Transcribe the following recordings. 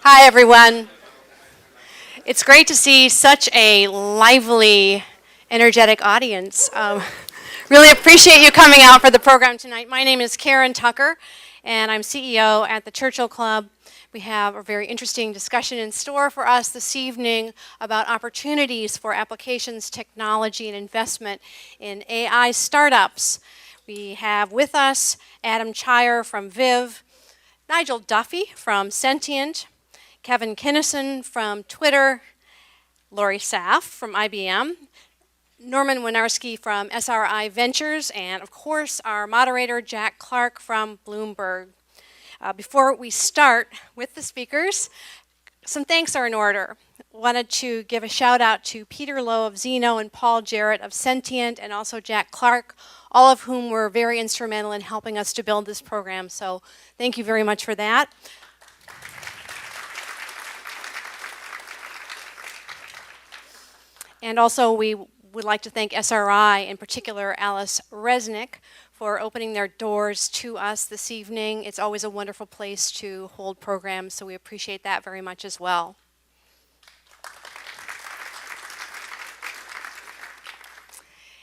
Hi, everyone. It's great to see such a lively, energetic audience. Really appreciate you coming out for the program tonight. My name is Karen Tucker, and I'm CEO at the Churchill Club. We have a very interesting discussion in store for us this evening about opportunities for applications, technology, and investment in AI startups. We have with us Adam Cheyer from Viv, Nigel Duffy from Sentient, Kevin Kinnison from Twitter, Lauri Saft from IBM, Norman Winarsky from SRI Ventures, and of course our moderator, Jack Clark from Bloomberg. Before we start with the speakers, some thanks are in order. Wanted to give a shout out to Peter Lowe of Zeno and Paul Jarrett of Sentient, and also Jack Clark, all of whom were very instrumental in helping us to build this program. So thank you very much for that. And also we would like to thank SRI, in particular Alice Resnick, for opening their doors to us this evening. It's always a wonderful place to hold programs, so we appreciate that very much as well.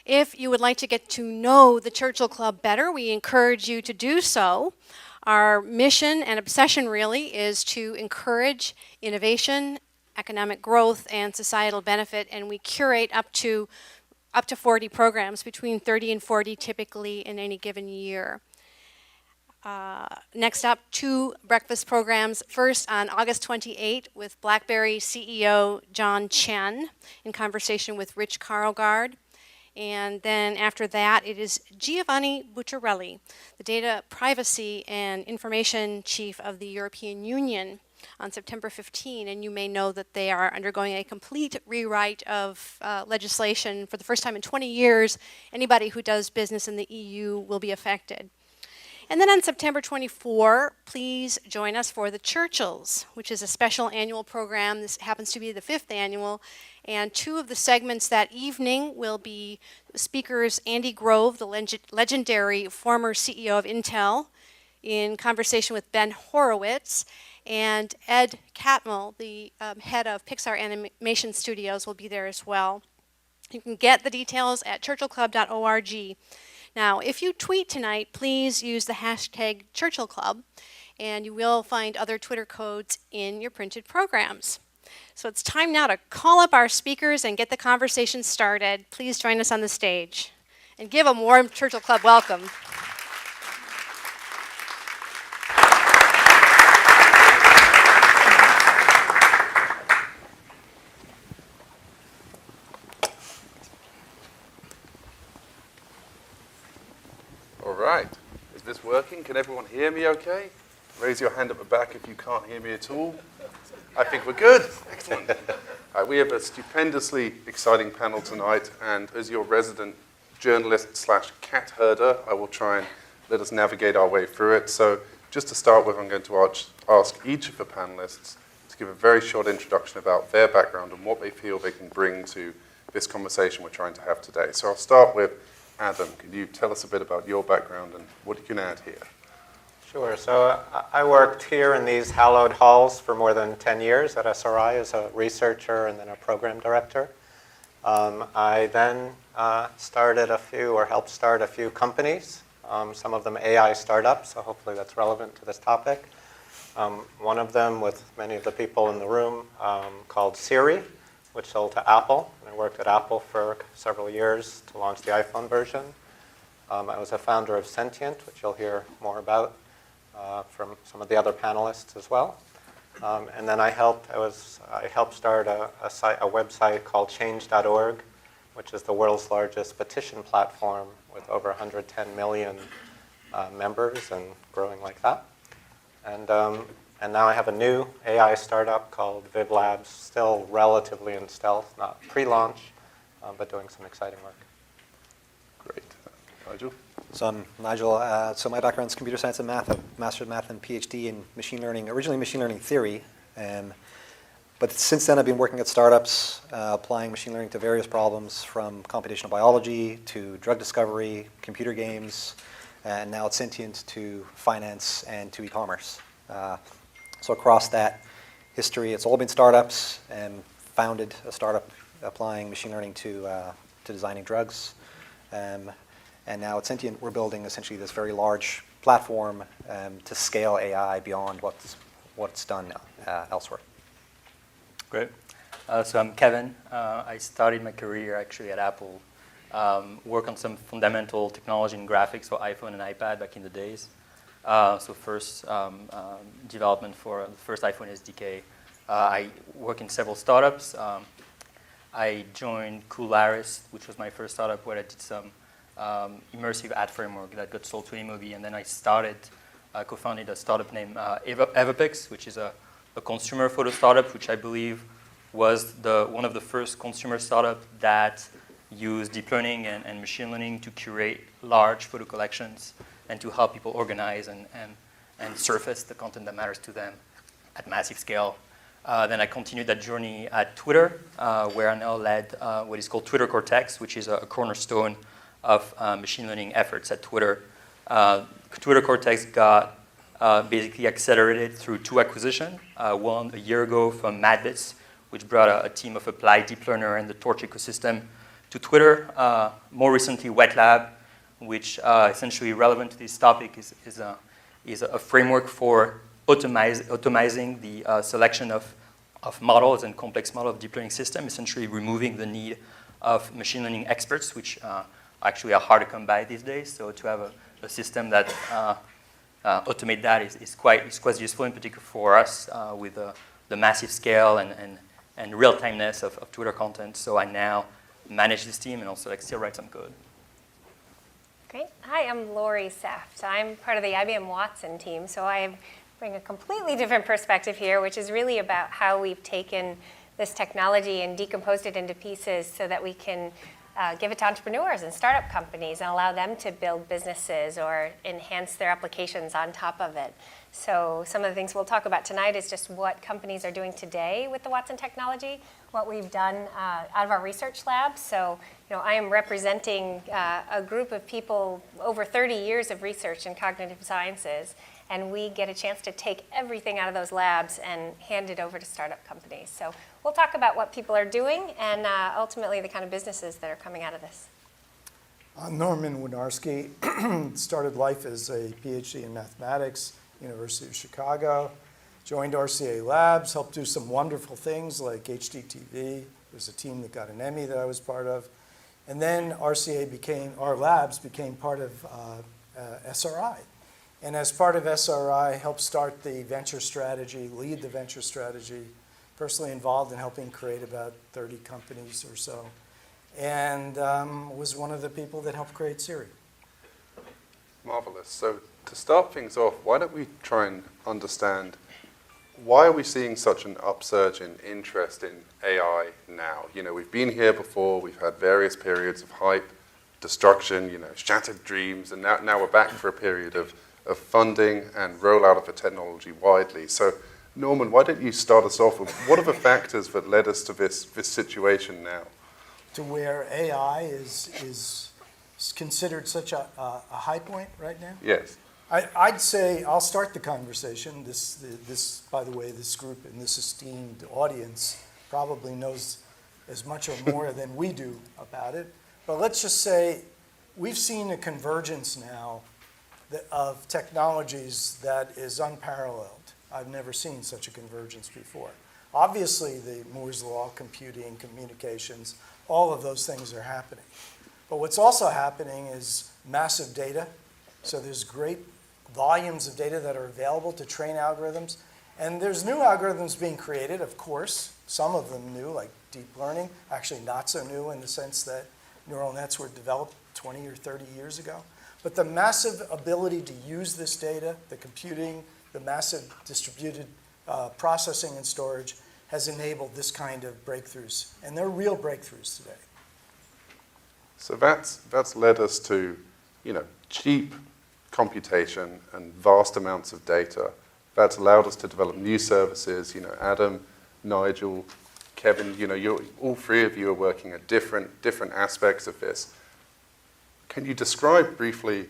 If you would like to get to know the Churchill Club better, we encourage you to do so. Our mission and obsession really is to encourage innovation, economic growth, and societal benefit, and we curate up to 40 programs, between 30 and 40 typically in any given year. Next up, 2 breakfast programs. First on August 28 with BlackBerry CEO John Chen in conversation with Rich Karlgaard. And then after that, it is Giovanni Bucciarelli, the Data Privacy and Information Chief of the European Union, on September 15, and you may know that they are undergoing a complete rewrite of legislation for the first time in 20 years. Anybody who does business in the EU will be affected. And then on September 24, please join us for the Churchills, which is a special annual program. This happens to be the 5th annual, and 2 of the segments that evening will be speakers Andy Grove, the legendary former CEO of Intel, in conversation with Ben Horowitz, and Ed Catmull, the head of Pixar Animation Studios, will be there as well. You can get the details at churchillclub.org. Now, if you tweet tonight, please use the hashtag Churchill Club, and you will find other Twitter codes in your printed programs. So it's time now to call up our speakers and get the conversation started. Please join us on the stage and give a warm Churchill Club welcome. All right, is this working? Can everyone hear me okay? Raise your hand at the back if you can't hear me at all. I think we're good. Excellent. We have a stupendously exciting panel tonight, and as your resident journalist / cat herder, I will try and let us navigate our way through it. So just to start with, I'm going to ask each of the panelists to give a very short introduction about their background and what they feel they can bring to this conversation we're trying to have today. So I'll start with Adam. Can you tell us a bit about your background and what you can add here? Sure. So I worked here in these hallowed halls for more than 10 years at SRI as a researcher and then a program director. I then helped start a few companies, some of them AI startups, so hopefully that's relevant to this topic. One of them, with many of the people in the room, called Siri, which sold to Apple. And I worked at Apple for several years to launch the iPhone version. I was a founder of Sentient, which you'll hear more about from some of the other panelists as well. And then I helped start a website called change.org, which is the world's largest petition platform with over 110 million members and growing like that. And now I have a new AI startup called Viv Labs, still relatively in stealth, not pre-launch, but doing some exciting work. Great. Nigel? So I'm Nigel. So my background is computer science and math. I mastered math and PhD in machine learning, originally machine learning theory. But since then, I've been working at startups, applying machine learning to various problems, from computational biology to drug discovery, computer games, and now at Sentient to finance and to e-commerce. So across that history, it's all been startups, and founded a startup applying machine learning to designing drugs. And now at Sentient, we're building essentially this very large platform to scale AI beyond what's done elsewhere. Great. So I'm Kevin. I started my career actually at Apple. Work on some fundamental technology and graphics for iPhone and iPad back in the days. So first development for the first iPhone SDK. I work in several startups. I joined Coolaris, which was my first startup where I did some immersive ad framework that got sold to Movie, and then I co-founded a startup named Everpix, which is a consumer photo startup, which I believe was one of the first consumer startups that used deep learning and machine learning to curate large photo collections and to help people organize and surface the content that matters to them at massive scale. Then I continued that journey at Twitter, where I now led what is called Twitter Cortex, which is a cornerstone of machine learning efforts at Twitter. Twitter Cortex got basically accelerated through two acquisitions. One a year ago from Madbits, which brought a team of applied deep learner and the Torch ecosystem to Twitter. More recently, Wet Lab, which essentially relevant to this topic is a framework for automizing the selection of models and complex model of deep learning system, essentially removing the need of machine learning experts, which actually are hard to come by these days. So to have a system that automate that is quite useful, in particular for us with the massive scale and real-timeness of Twitter content. So I now manage this team and also still write some code. Great. Hi, I'm Lauri Saft. I'm part of the IBM Watson team, so I bring a completely different perspective here, which is really about how we've taken this technology and decomposed it into pieces so that we can give it to entrepreneurs and startup companies and allow them to build businesses or enhance their applications on top of it. So some of the things we'll talk about tonight is just what companies are doing today with the Watson technology, what we've done out of our research lab. So I am representing a group of people over 30 years of research in cognitive sciences, and we get a chance to take everything out of those labs and hand it over to startup companies. So we'll talk about what people are doing and ultimately the kind of businesses that are coming out of this. I'm Norman Winarsky. Started life as a PhD in mathematics, University of Chicago. Joined RCA Labs, helped do some wonderful things like HDTV. There's a team that got an Emmy that I was part of. And then our labs became part of SRI. And as part of SRI, helped start the venture strategy, lead the venture strategy, personally involved in helping create about 30 companies or so. And was one of the people that helped create Siri. Marvelous. So to start things off, why don't we try and understand why are we seeing such an upsurge in interest in AI now? We've been here before, we've had various periods of hype, destruction, shattered dreams, and now we're back for a period of funding and rollout of the technology widely. So Norman, why don't you start us off with what are the factors that led us to this situation now? To where AI is considered such a high point right now? Yes. I'd say I'll start the conversation. This, by the way, this group and this esteemed audience probably knows as much or more than we do about it. But let's just say we've seen a convergence now of technologies that is unparalleled. I've never seen such a convergence before. Obviously, the Moore's Law, computing, communications, all of those things are happening. But what's also happening is massive data. So there's great volumes of data that are available to train algorithms. And there's new algorithms being created, of course, some of them new, like deep learning, actually not so new in the sense that neural nets were developed 20 or 30 years ago. But the massive ability to use this data, the computing, the massive distributed processing and storage has enabled this kind of breakthroughs. And they're real breakthroughs today. So that's led us to, cheap computation and vast amounts of data. That's allowed us to develop new services. Adam, Nigel, Kevin, all three of you are working at different aspects of this. Can you describe briefly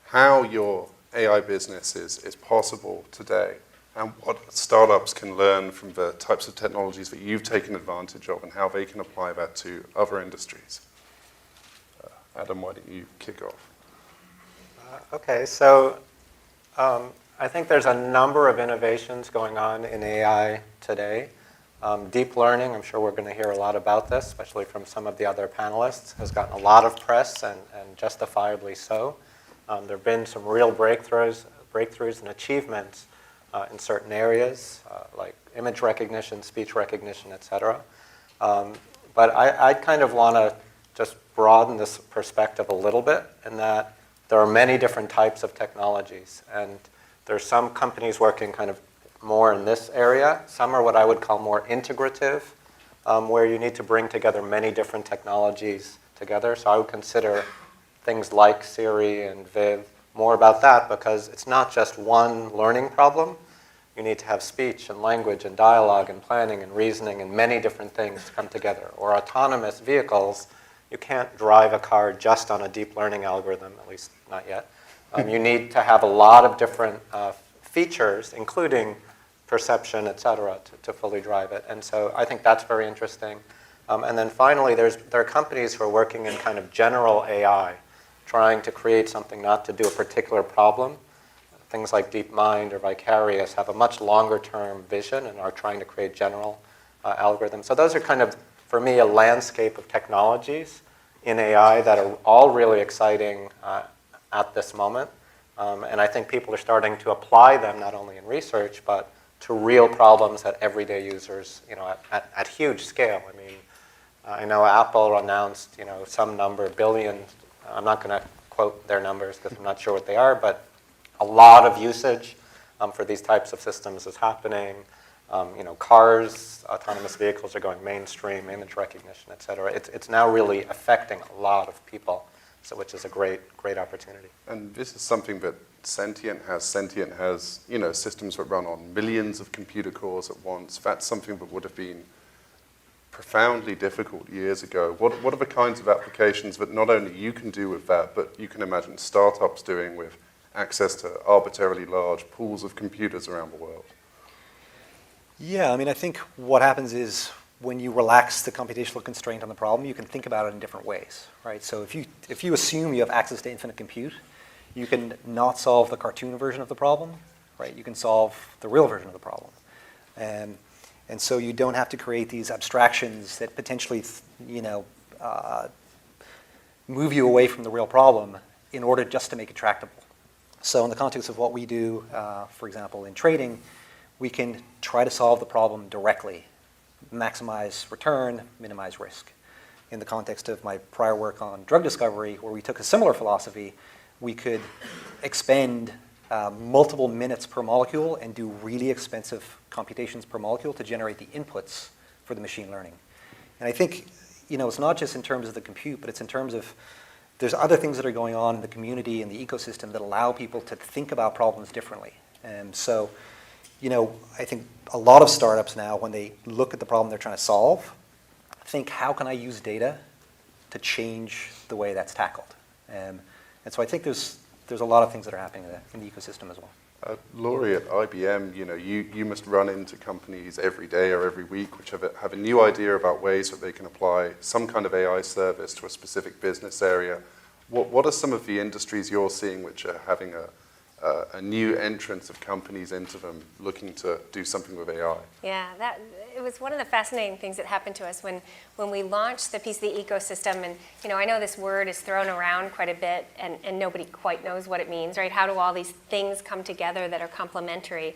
how your AI business is possible today? and what startups can learn from the types of technologies that you've taken advantage of and how they can apply that to other industries. Adam, why don't you kick off? Okay, so I think there's a number of innovations going on in AI today. Deep learning, I'm sure we're going to hear a lot about this, especially from some of the other panelists, has gotten a lot of press and justifiably so. There have been some real breakthroughs and achievements in certain areas, like image recognition, speech recognition, et cetera. But I kind of want to just broaden this perspective a little bit in that there are many different types of technologies. And there's some companies working kind of more in this area. Some are what I would call more integrative, where you need to bring together many different technologies together. So I would consider things like Siri and Viv more about that, because it's not just one learning problem. You need to have speech and language and dialogue and planning and reasoning and many different things to come together. Or autonomous vehicles, you can't drive a car just on a deep learning algorithm, at least not yet. You need to have a lot of different features, including perception, et cetera, to fully drive it. And so I think that's very interesting. And then finally, there are companies who are working in kind of general AI, trying to create something not to do a particular problem. Things like DeepMind or Vicarious have a much longer-term vision and are trying to create general algorithms. So those are kind of, for me, a landscape of technologies in AI that are all really exciting at this moment. And I think people are starting to apply them not only in research, but to real problems that everyday users, at huge scale. I mean, I know Apple announced, some number, billion. I'm not going to quote their numbers because I'm not sure what they are, but a lot of usage for these types of systems is happening. Cars, autonomous vehicles are going mainstream, image recognition, et cetera. It's now really affecting a lot of people, so which is a great opportunity. And this is something that Sentient has. Sentient has, systems that run on millions of computer cores at once. That's something that would have been profoundly difficult years ago. What are the kinds of applications that not only you can do with that, but you can imagine startups doing with access to arbitrarily large pools of computers around the world? Yeah, I mean, I think what happens is when you relax the computational constraint on the problem, you can think about it in different ways, right? So if you assume you have access to infinite compute, you can not solve the cartoon version of the problem, right? You can solve the real version of the problem. And so you don't have to create these abstractions that potentially, move you away from the real problem in order just to make it tractable. So in the context of what we do, for example, in trading, we can try to solve the problem directly, maximize return, minimize risk. In the context of my prior work on drug discovery, where we took a similar philosophy, we could expend multiple minutes per molecule and do really expensive computations per molecule to generate the inputs for the machine learning. And I think, it's not just in terms of the compute, but it's in terms of there's other things that are going on in the community and the ecosystem that allow people to think about problems differently. And so, I think a lot of startups now, when they look at the problem they're trying to solve, think, how can I use data to change the way that's tackled? And so I think there's a lot of things that are happening in the ecosystem as well. Lauri, at IBM, you must run into companies every day or every week which have a new idea about ways that they can apply some kind of AI service to a specific business area. What are some of the industries you're seeing which are having a new entrance of companies into them looking to do something with AI? Yeah, it was one of the fascinating things that happened to us when we launched the piece of the ecosystem. And I know this word is thrown around quite a bit, and nobody quite knows what it means, right? How do all these things come together that are complementary?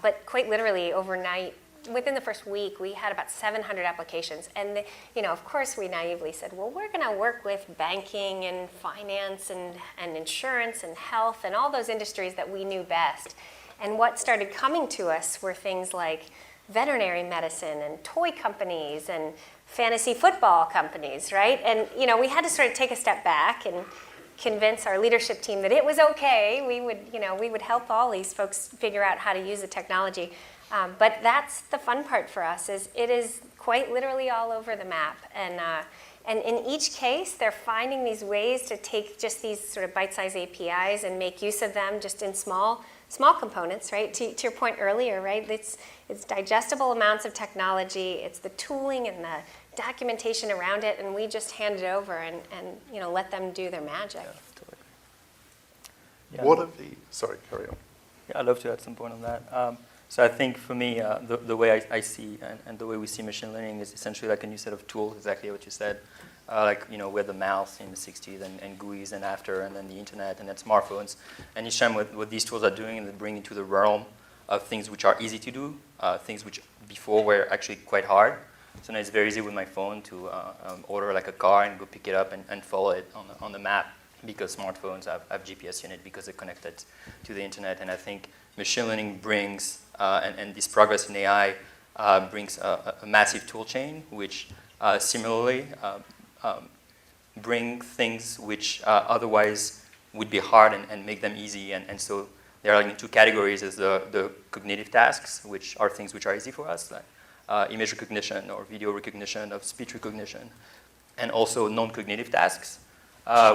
But quite literally, overnight, within the first week, we had about 700 applications. And, of course, we naively said, well, we're going to work with banking and finance and insurance and health and all those industries that we knew best. And what started coming to us were things like veterinary medicine and toy companies and fantasy football companies, right? And, we had to sort of take a step back and convince our leadership team that it was okay. We would help all these folks figure out how to use the technology. But that's the fun part for us, is it is quite literally all over the map. And And in each case, they're finding these ways to take just these sort of bite-sized APIs and make use of them just in small components, right? To your point earlier, right? It's digestible amounts of technology. It's the tooling and the documentation around it, and we just hand it over and let them do their magic. Yeah, totally. Yeah. What are the, sorry, carry on. Yeah, I'd love to add some point on that. So I think for me, the way I see and the way we see machine learning is essentially like a new set of tools, exactly what you said. With the mouse in the 60s and GUIs and after, and then the internet and then smartphones. And each time what these tools are doing, and they bring into the realm of things which are easy to do, things which before were actually quite hard. So now it's very easy with my phone to order like a car and go pick it up and follow it on the map, because smartphones have GPS in it because they're connected to the internet. And I think machine learning brings, and this progress in AI brings a massive tool chain, which similarly bring things which otherwise would be hard and make them easy. And so there are like two categories: is the cognitive tasks, which are things which are easy for us, like image recognition or video recognition of speech recognition, and also non-cognitive tasks,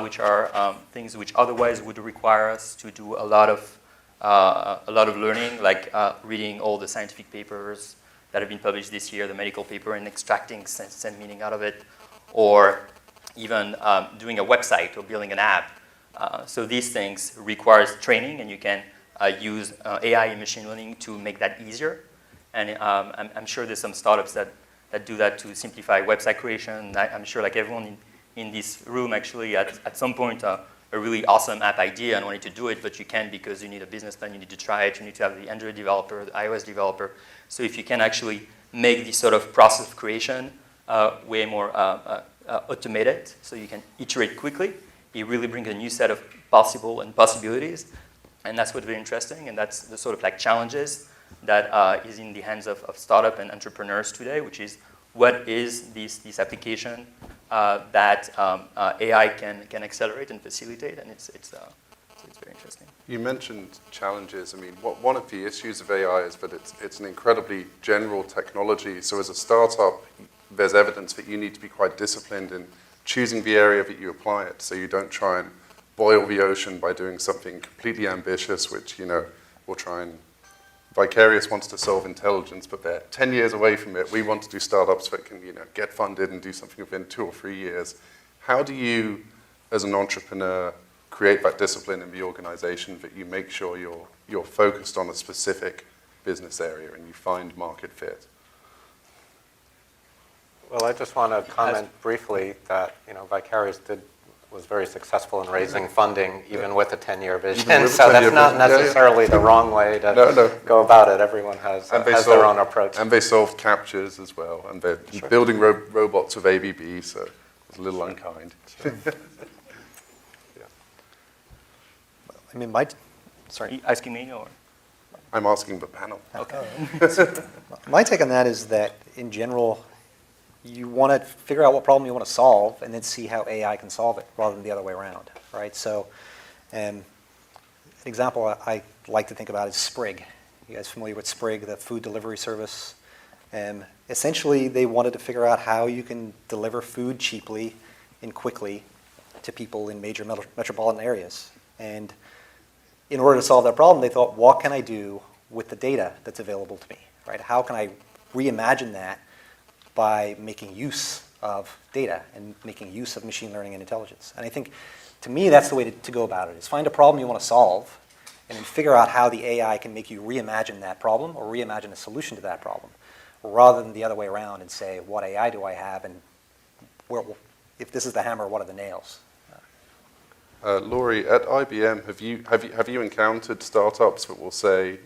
which are things which otherwise would require us to do a lot of learning, like reading all the scientific papers that have been published this year, the medical paper, and extracting sense meaning out of it, or even doing a website or building an app. So these things requires training, and you can use AI and machine learning to make that easier. And I'm sure there's some startups that do that to simplify website creation. I'm sure like everyone in this room actually at some point a really awesome app idea and wanted to do it, but you can't because you need a business plan, you need to try it, you need to have the Android developer, the iOS developer. So if you can actually make this sort of process of creation way more automated, so you can iterate quickly, it really brings a new set of possibilities. And that's what's very interesting, and that's the sort of like challenges that is in the hands of startup and entrepreneurs today, which is what is this application that AI can accelerate and facilitate, and it's very interesting. You mentioned challenges. I mean, one of the issues of AI is that it's an incredibly general technology. So as a startup, there's evidence that you need to be quite disciplined in choosing the area that you apply it, so you don't try and boil the ocean by doing something completely ambitious, which will try and Vicarious wants to solve intelligence, but they're 10 years away from it. We want to do startups that can, get funded and do something within 2 or 3 years. How do you, as an entrepreneur, create that discipline in the organization that you make sure you're focused on a specific business area and you find market fit? Well, I just want to comment briefly that Vicarious was very successful in raising funding, even with a 10-year vision. Even with a So 10-year that's not vision. necessarily the wrong way to go about it. Everyone has their own approach. And they solved captures as well. And they're building robots with ABB, so it's a little unkind. I mean, Sorry, are you asking me or? I'm asking the panel. Okay. my take on that is that, in general, you want to figure out what problem you want to solve and then see how AI can solve it rather than the other way around, right? So an example I like to think about is Sprig. You guys familiar with Sprig, the food delivery service? Essentially, they wanted to figure out how you can deliver food cheaply and quickly to people in major metropolitan areas. And in order to solve that problem, they thought, what can I do with the data that's available to me, right? How can I reimagine that by making use of data and making use of machine learning and intelligence? And I think, to me, that's the way to go about it, is find a problem you want to solve and then figure out how the AI can make you reimagine that problem or reimagine a solution to that problem, rather than the other way around and say, what AI do I have, and if this is the hammer, what are the nails? Lauri, at IBM, have you encountered startups that will say,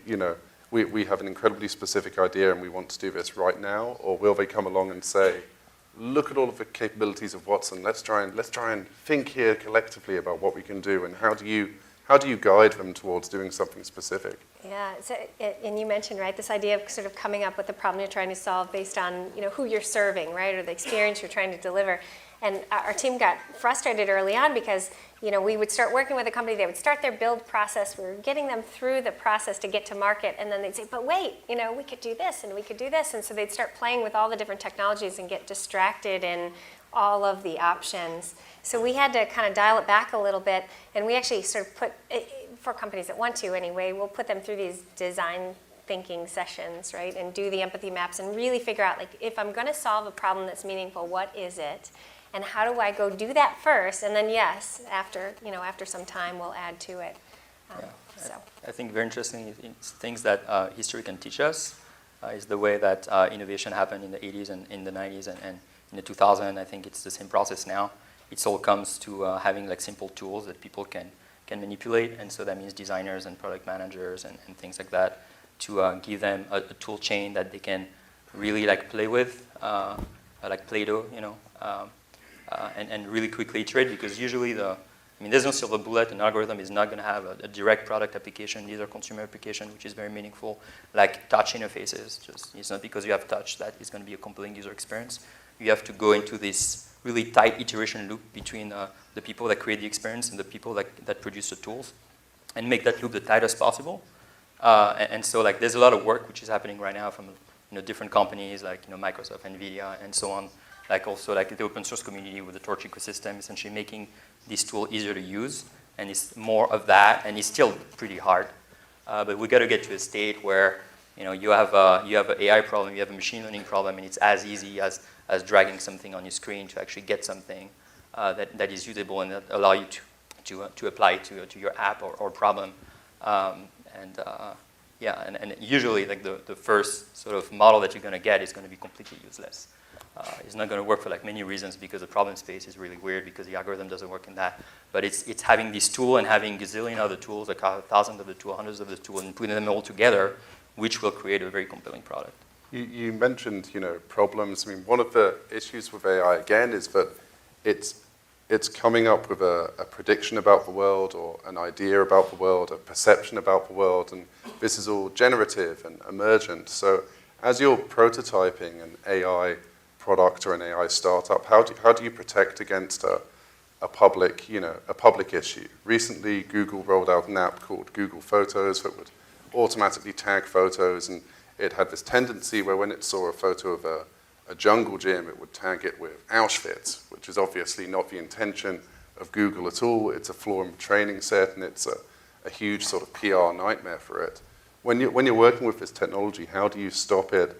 we have an incredibly specific idea and we want to do this right now? Or will they come along and say, look at all of the capabilities of Watson, let's try and think here collectively about what we can do, and how do you guide them towards doing something specific? Yeah, so, and you mentioned, right, this idea of sort of coming up with the problem you're trying to solve based on, who you're serving, right, or the experience you're trying to deliver. And our team got frustrated early on because, we would start working with a company, they would start their build process, we were getting them through the process to get to market, and then they'd say, but wait, we could do this, and we could do this. And so they'd start playing with all the different technologies and get distracted in all of the options. So we had to kind of dial it back a little bit, and we actually sort of put, for companies that want to anyway, we'll put them through these design thinking sessions, right, and do the empathy maps and really figure out, like, if I'm going to solve a problem that's meaningful, what is it? And how do I go do that first? And then, yes, after some time, we'll add to it. So. I think very interesting things that history can teach us is the way that innovation happened in the 80s and in the 90s and in the 2000s. I think it's the same process now. It all comes to having like simple tools that people can manipulate, and so that means designers and product managers and things like that to give them a tool chain that they can really like play with, like Play-Doh, and really quickly iterate, because usually there's no silver bullet. An algorithm is not going to have a direct product application. These are consumer applications, which is very meaningful, like touch interfaces. It's not because you have touch that it's going to be a compelling user experience. You have to go into this really tight iteration loop between the people that create the experience and the people that produce the tools, and make that loop the tightest possible. And so like there's a lot of work which is happening right now from different companies like Microsoft, NVIDIA, and so on. Like also like the open source community with the Torch ecosystem, essentially making this tool easier to use, and it's more of that, and it's still pretty hard. But we got to get to a state where you have an AI problem, you have a machine learning problem, and it's as easy as dragging something on your screen to actually get something that is usable and that allow you to apply to your app or problem. And usually like the first sort of model that you're going to get is going to be completely useless. It's not going to work for like many reasons, because the problem space is really weird, because the algorithm doesn't work in that. But it's having this tool and having gazillion other tools, like thousands of the tools, hundreds of the tools, and putting them all together, which will create a very compelling product. You mentioned, problems. I mean, one of the issues with AI, again, is that it's coming up with a prediction about the world, or an idea about the world, a perception about the world, and this is all generative and emergent. So as you're prototyping an AI product or an AI startup, how do you protect against a public issue? Recently, Google rolled out an app called Google Photos that would automatically tag photos, and it had this tendency where when it saw a photo of a jungle gym, it would tag it with Auschwitz, which is obviously not the intention of Google at all. It's a flaw in the training set, and it's a huge sort of PR nightmare for it. When you're working with this technology, how do you stop it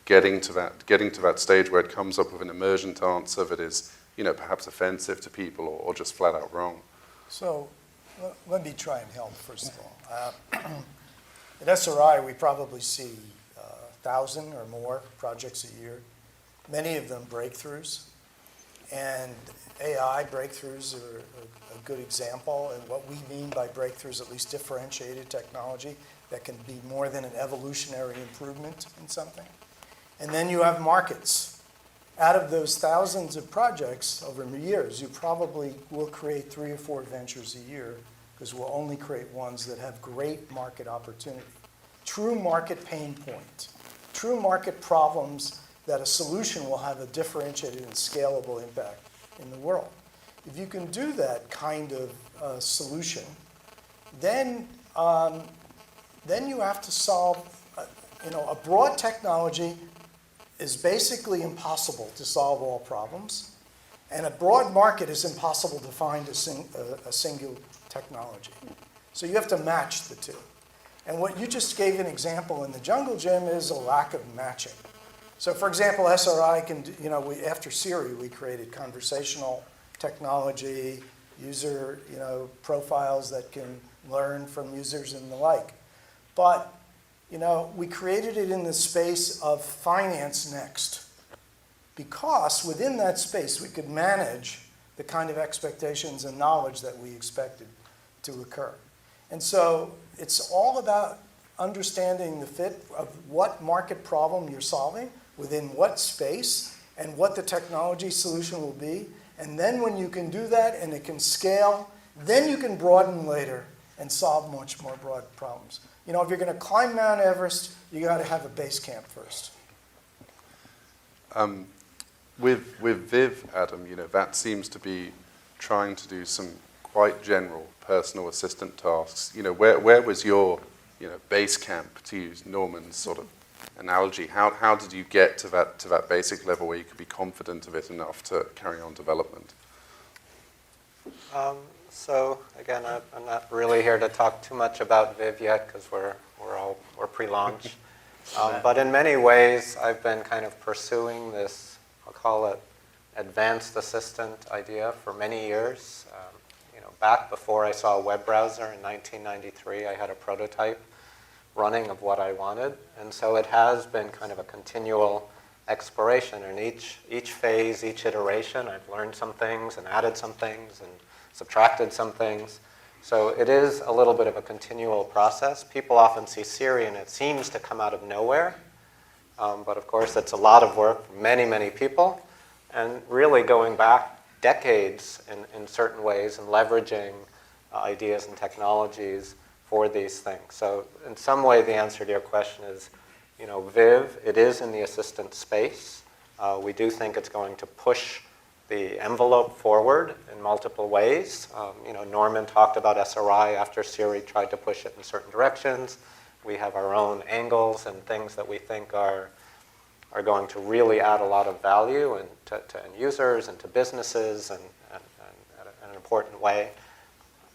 getting to that stage where it comes up with an emergent answer that is, perhaps offensive to people or just flat out wrong? So let me try and help, first of all. At SRI, we probably see 1,000 or more projects a year, many of them breakthroughs. And AI breakthroughs are a good example. And what we mean by breakthroughs, at least differentiated technology that can be more than an evolutionary improvement in something. And then you have markets. Out of those thousands of projects over years, you probably will create 3 or 4 ventures a year, because we'll only create ones that have great market opportunity. True market pain point. True market problems that a solution will have a differentiated and scalable impact in the world. If you can do that kind of solution, then you have to solve, a broad technology is basically impossible to solve all problems, and a broad market is impossible to find a single technology. So you have to match the two. And what you just gave an example in the jungle gym is a lack of matching. So for example, SRI can, after Siri, we created conversational technology, user, profiles that can learn from users and the like. But, we created it in the space of finance next, because within that space, we could manage the kind of expectations and knowledge that we expected to occur. And so it's all about understanding the fit of what market problem you're solving, within what space, and what the technology solution will be. And then when you can do that and it can scale, then you can broaden later and solve much more broad problems. If you're going to climb Mount Everest, you got to have a base camp first. With Viv, Adam, that seems to be trying to do some quite general personal assistant tasks. Where was your, base camp, to use Norman's sort of analogy, how did you get to that basic level where you could be confident of it enough to carry on development? So again, I'm not really here to talk too much about Viv yet because we're pre-launch. But in many ways, I've been kind of pursuing this, I'll call it advanced assistant idea for many years. Back before I saw a web browser in 1993, I had a prototype running of what I wanted. And so it has been kind of a continual exploration. And each phase, each iteration, I've learned some things and added some things and subtracted some things. So it is a little bit of a continual process. People often see Siri and it seems to come out of nowhere. But of course, it's a lot of work for many, many people. And really going back decades in certain ways and leveraging ideas and technologies for these things. So in some way, the answer to your question is, Viv, it is in the assistant space. We do think it's going to push the envelope forward in multiple ways. Norman talked about SRI after Siri tried to push it in certain directions. We have our own angles and things that we think are going to really add a lot of value and to end users and to businesses and in an important way.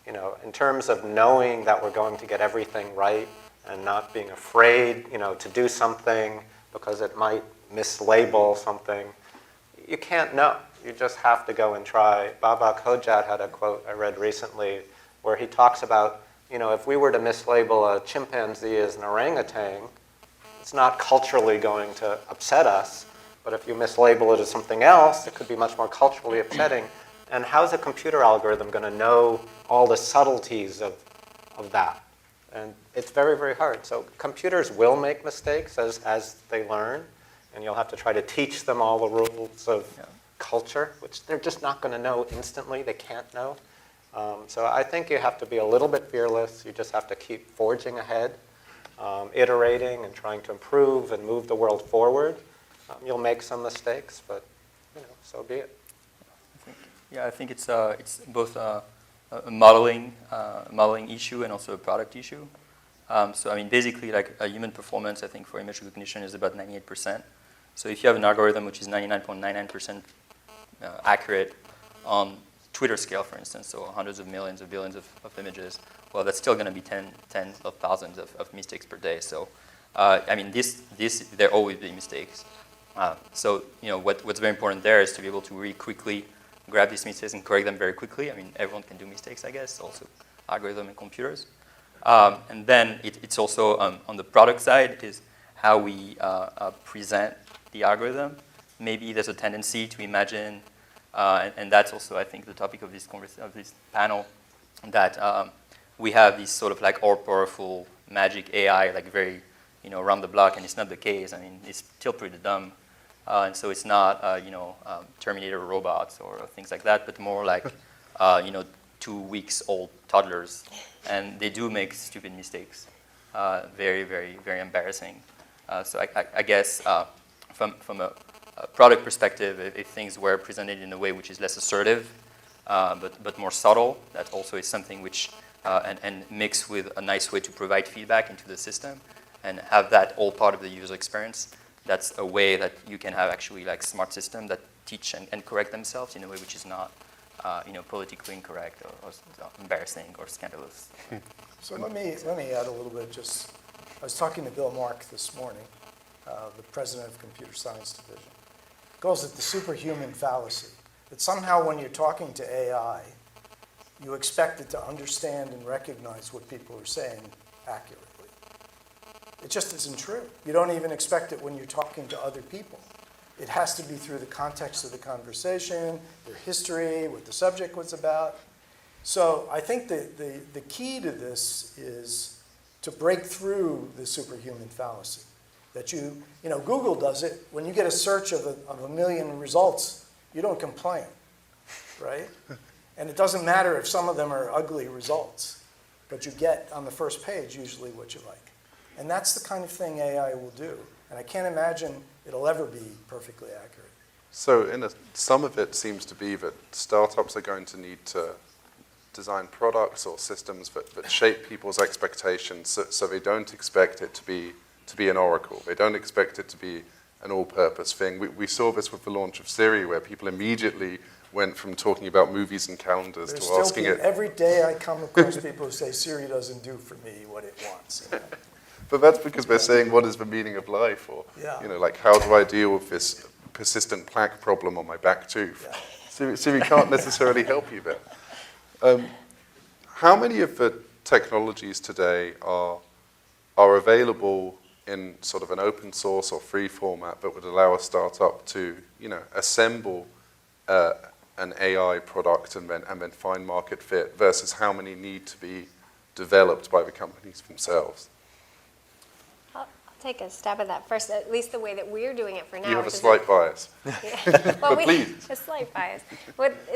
In terms of knowing that we're going to get everything right and not being afraid, to do something because it might mislabel something, you can't know. You just have to go and try. Babak Hojat had a quote I read recently where he talks about, if we were to mislabel a chimpanzee as an orangutan, it's not culturally going to upset us, but if you mislabel it as something else, it could be much more culturally upsetting. And how's a computer algorithm going to know all the subtleties of that? And it's very, very hard. So computers will make mistakes as they learn, and you'll have to try to teach them all the rules of culture, which they're just not going to know instantly. They can't know. So I think you have to be a little bit fearless. You just have to keep forging ahead. Iterating and trying to improve and move the world forward. You'll make some mistakes, but so be it. I think it's both a modeling issue and also a product issue. Basically, like a human performance, I think for image recognition is about 98%. So if you have an algorithm which is 99.99% accurate on Twitter scale, for instance, so hundreds of millions of billions of images, well, that's still going to be tens of thousands of mistakes per day. So, there always be mistakes. What's very important there is to be able to really quickly grab these mistakes and correct them very quickly. Everyone can do mistakes, I guess, also algorithm and computers. And then it's also on the product side is how we present the algorithm. Maybe there's a tendency to imagine, and that's also, I think, the topic of this panel, that we have this sort of like all-powerful magic AI, like very, around the block, and it's not the case. It's still pretty dumb. And so it's not, Terminator robots or things like that, but more like, 2 weeks old toddlers. And they do make stupid mistakes. Very, very, very embarrassing. So I guess from a product perspective, if things were presented in a way which is less assertive, but more subtle, that also is something which, and mixed with a nice way to provide feedback into the system and have that all part of the user experience. That's a way that you can have actually like smart systems that teach and correct themselves in a way which is not, politically incorrect or embarrassing or scandalous. So let me add a little bit. I was talking to Bill Mark this morning, the president of Computer Science Division. He calls it the superhuman fallacy. That somehow when you're talking to AI, you expect it to understand and recognize what people are saying accurately. It just isn't true. You don't even expect it when you're talking to other people. It has to be through the context of the conversation, their history, what the subject was about. So I think the key to this is to break through the superhuman fallacy. That Google does it. When you get a search of a million results, you don't complain, right? And it doesn't matter if some of them are ugly results, but you get on the first page usually what you like. And that's the kind of thing AI will do. And I can't imagine it'll ever be perfectly accurate. So some of it seems to be that startups are going to need to design products or systems that shape people's expectations so they don't expect it to be to be an oracle. They don't expect it to be an all-purpose thing. We saw this with the launch of Siri, where people immediately went from talking about movies and calendars There's to still asking it. every day I come across people who say Siri doesn't do for me what it wants. You know? But that's because they're saying, what is the meaning of life? Or, Yeah. like, how do I deal with this persistent plaque problem on my back tooth? Yeah. Siri can't necessarily help you there. How many of the technologies today are available in sort of an open source or free format that would allow a startup to, assemble an AI product and then find market fit, versus how many need to be developed by the companies themselves? I'll take a stab at that first, at least the way that we're doing it for now. You have a which is slight bias. Yeah. Well, please. a slight bias.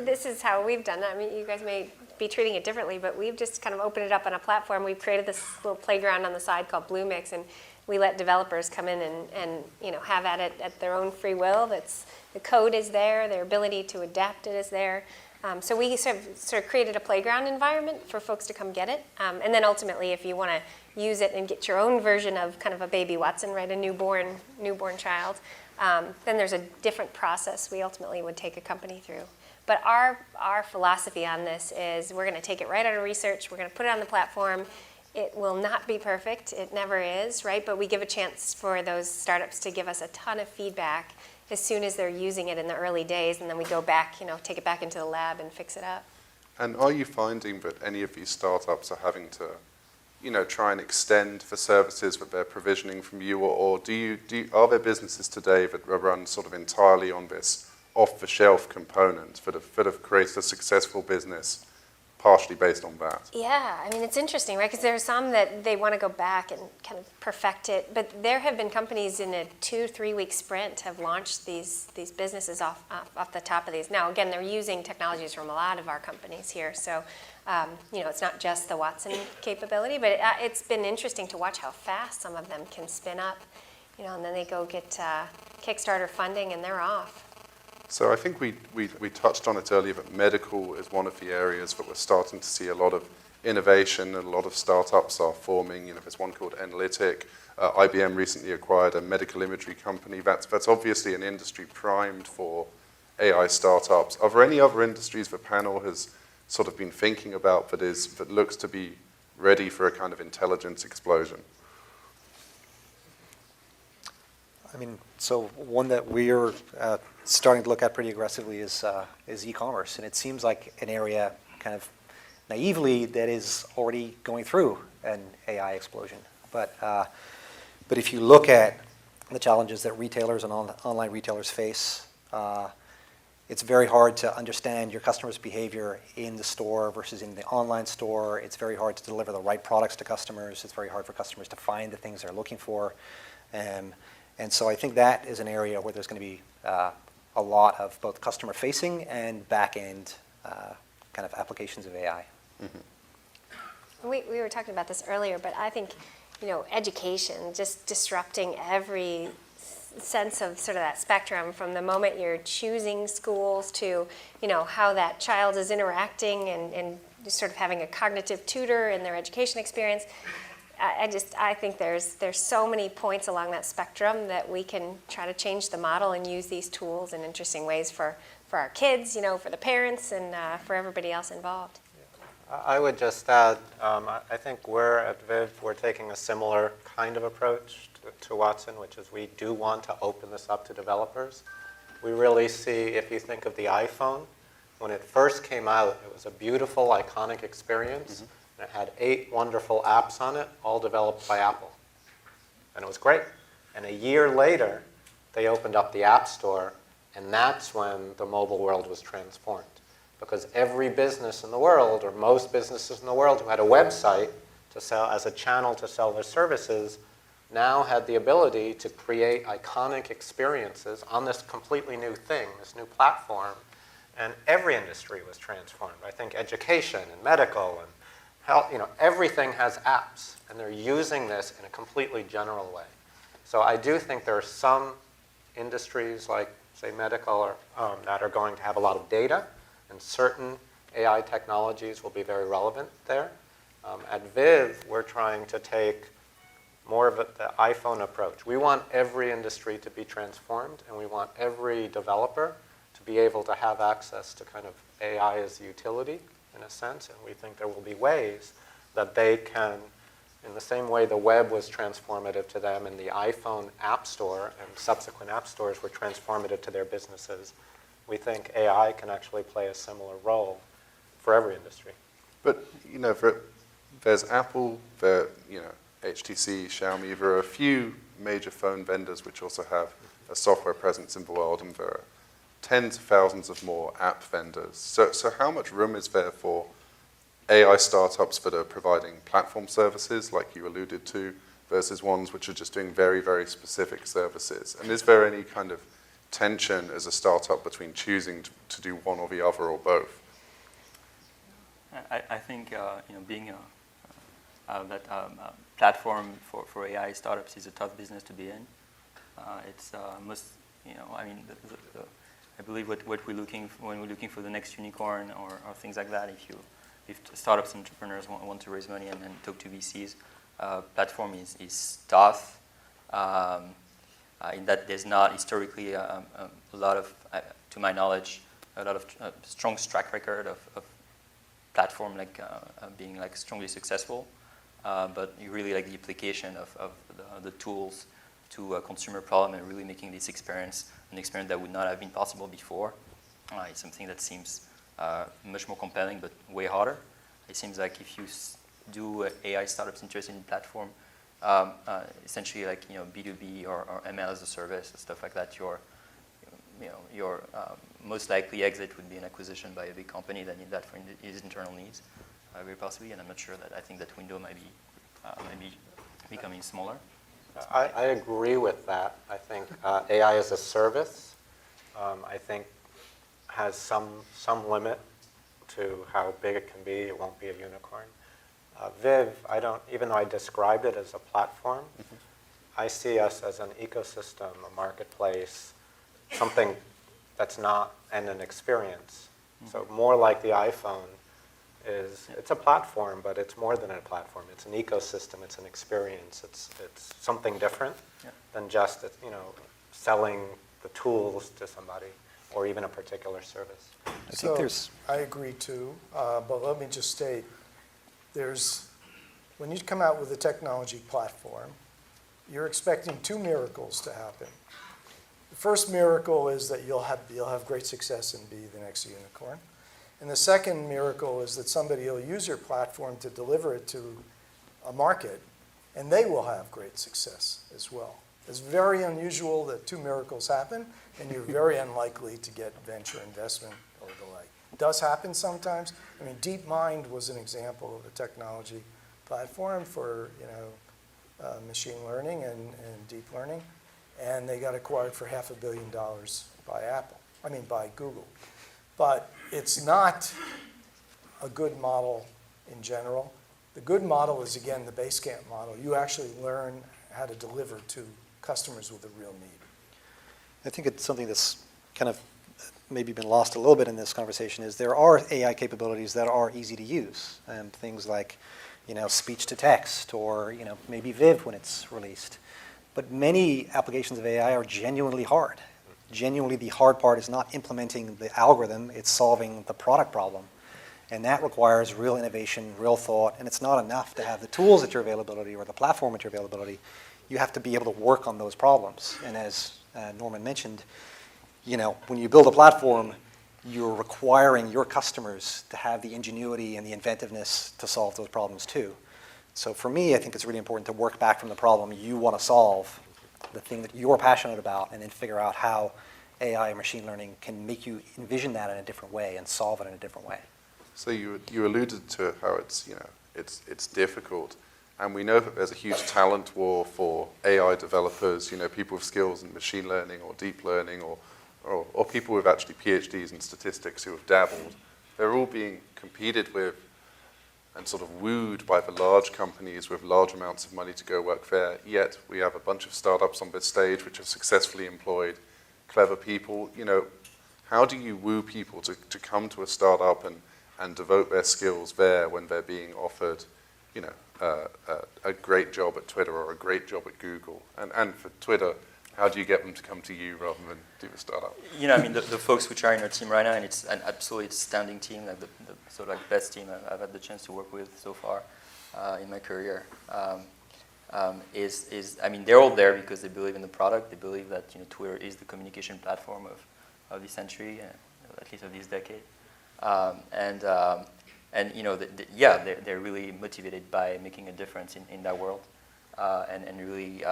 This is how we've done it. I mean, you guys may be treating it differently, but we've just kind of opened it up on a platform. We've created this little playground on the side called Bluemix, and we let developers come in and have at it at their own free will. The code is there, their ability to adapt it is there. So we sort of created a playground environment for folks to come get it. And then ultimately, if you want to use it and get your own version of kind of a baby Watson, right, a newborn child, then there's a different process we ultimately would take a company through. But our philosophy on this is we're going to take it right out of research, we're going to put it on the platform. It will not be perfect, it never is, right? But we give a chance for those startups to give us a ton of feedback as soon as they're using it in the early days, and then we go back, take it back into the lab and fix it up. And are you finding that any of these startups are having to, try and extend the services that they're provisioning from you, or are there businesses today that are run sort of entirely on this off-the-shelf component that have created a successful business partially based on that? Yeah, I mean, it's interesting, right? Because there are some that they want to go back and kind of perfect it, but there have been companies in a 2-3 week sprint have launched these businesses off the top of these. Now, again, they're using technologies from a lot of our companies here, so it's not just the Watson capability, but it's been interesting to watch how fast some of them can spin up, and then they go get Kickstarter funding and they're off. So I think we touched on it earlier, but medical is one of the areas that we're starting to see a lot of innovation, and a lot of startups are forming. There's one called Analytic. IBM recently acquired a medical imagery company. That's obviously an industry primed for AI startups. Are there any other industries the panel has sort of been thinking about that looks to be ready for a kind of intelligence explosion? I mean, so one that we're starting to look at pretty aggressively is e-commerce, and it seems like an area kind of naively that is already going through an AI explosion. But if you look at the challenges that retailers and online retailers face, it's very hard to understand your customer's behavior in the store versus in the online store. It's very hard to deliver the right products to customers. It's very hard for customers to find the things they're looking for. And so I think that is an area where there's going to be a lot of both customer-facing and back-end kind of applications of AI. Mm-hmm. We were talking about this earlier, but I think, education, just disrupting every sense of sort of that spectrum from the moment you're choosing schools to, how that child is interacting and just sort of having a cognitive tutor in their education experience. I think there's so many points along that spectrum that we can try to change the model and use these tools in interesting ways for our kids, for the parents, and for everybody else involved. I would just add, I think we're at Viv, we're taking a similar kind of approach to Watson, which is we do want to open this up to developers. We really see, if you think of the iPhone, when it first came out, it was a beautiful, iconic experience. Mm-hmm. And it had 8 wonderful apps on it, all developed by Apple. And it was great. And a year later, they opened up the App Store, and that's when the mobile world was transformed. Because every business in the world, or most businesses in the world who had a website to sell as a channel to sell their services, now had the ability to create iconic experiences on this completely new thing, this new platform. And every industry was transformed. I think education and medical and health, everything has apps, and they're using this in a completely general way. So I do think there are some industries, like, say, medical, that are going to have a lot of data, and certain AI technologies will be very relevant there. At Viv, we're trying to take more of the iPhone approach. We want every industry to be transformed, and we want every developer to be able to have access to kind of AI as a utility, in a sense, and we think there will be ways that they can, in the same way the web was transformative to them and the iPhone App Store and subsequent app stores were transformative to their businesses, we think AI can actually play a similar role for every industry. But, there's Apple, HTC, Xiaomi, there are a few major phone vendors which also have a software presence in the world, and there are tens of thousands of more app vendors. So how much room is there for AI startups that are providing platform services, like you alluded to, versus ones which are just doing very, very specific services? And is there any kind of tension as a startup between choosing to do one or the other or both? I think being that platform for AI startups is a tough business to be in. It's I believe what we're looking for when we're looking for the next unicorn or things like that. If startups and entrepreneurs want to raise money and talk to VCs, platform is tough. In that there's not historically a lot of, to my knowledge, a lot of strong track record of platform being strongly successful. But you really like the application of the tools to a consumer problem and really making this experience an experience that would not have been possible before. It's something that seems much more compelling, but way harder. It seems like if you do AI startups interested in platform, essentially B2B or ML as a service and stuff like that, your most likely exit would be an acquisition by a big company that need that for his internal needs, very possibly. And I'm not sure that I think that window might be becoming smaller. I agree with that. I think AI as a service, I think, has some limit to how big it can be. It won't be a unicorn. Viv, even though I described it as a platform, I see us as an ecosystem, a marketplace, something that's not an experience. So more like the iPhone it's a platform, but it's more than a platform. It's an ecosystem. It's an experience. It's something different than just selling the tools to somebody or even a particular service. I agree too, but let me just state, when you come out with a technology platform, you're expecting two miracles to happen. The first miracle is that you'll have great success and be the next unicorn. And the second miracle is that somebody will use your platform to deliver it to a market, and they will have great success as well. It's very unusual that two miracles happen, and you're very unlikely to get venture investment or the like. It does happen sometimes. I mean, DeepMind was an example of a technology platform for machine learning and deep learning, and they got acquired for $500 million by Google. But it's not a good model in general. The good model is, again, the Basecamp model. You actually learn how to deliver to customers with a real need. I think it's something that's kind of maybe been lost a little bit in this conversation is there are AI capabilities that are easy to use, and things like speech to text or maybe Viv when it's released. But many applications of AI are genuinely hard. Genuinely, the hard part is not implementing the algorithm, it's solving the product problem. And that requires real innovation, real thought, and it's not enough to have the tools at your availability or the platform at your availability. You have to be able to work on those problems. And as Norman mentioned, when you build a platform, you're requiring your customers to have the ingenuity and the inventiveness to solve those problems too. So for me, I think it's really important to work back from the problem you want to solve, the thing that you're passionate about, and then figure out how AI and machine learning can make you envision that in a different way and solve it in a different way. So you alluded to how it's difficult, and we know that there's a huge talent war for AI developers, people with skills in machine learning or deep learning or people with actually PhDs in statistics who have dabbled. They're all being competed with and sort of wooed by the large companies with large amounts of money to go work there. Yet we have a bunch of startups on this stage which have successfully employed clever people. How do you woo people to come to a startup and devote their skills there when they're being offered, a great job at Twitter or a great job at Google? And for Twitter, how do you get them to come to you rather than do a startup? You know, I mean, the folks which are in our team right now, and it's an absolutely outstanding team, like the sort of like best team I've had the chance to work with so far in my career. I mean, they're all there because they believe in the product. They believe that Twitter is the communication platform of this century, at least of this decade. And they're really motivated by making a difference in that world, and really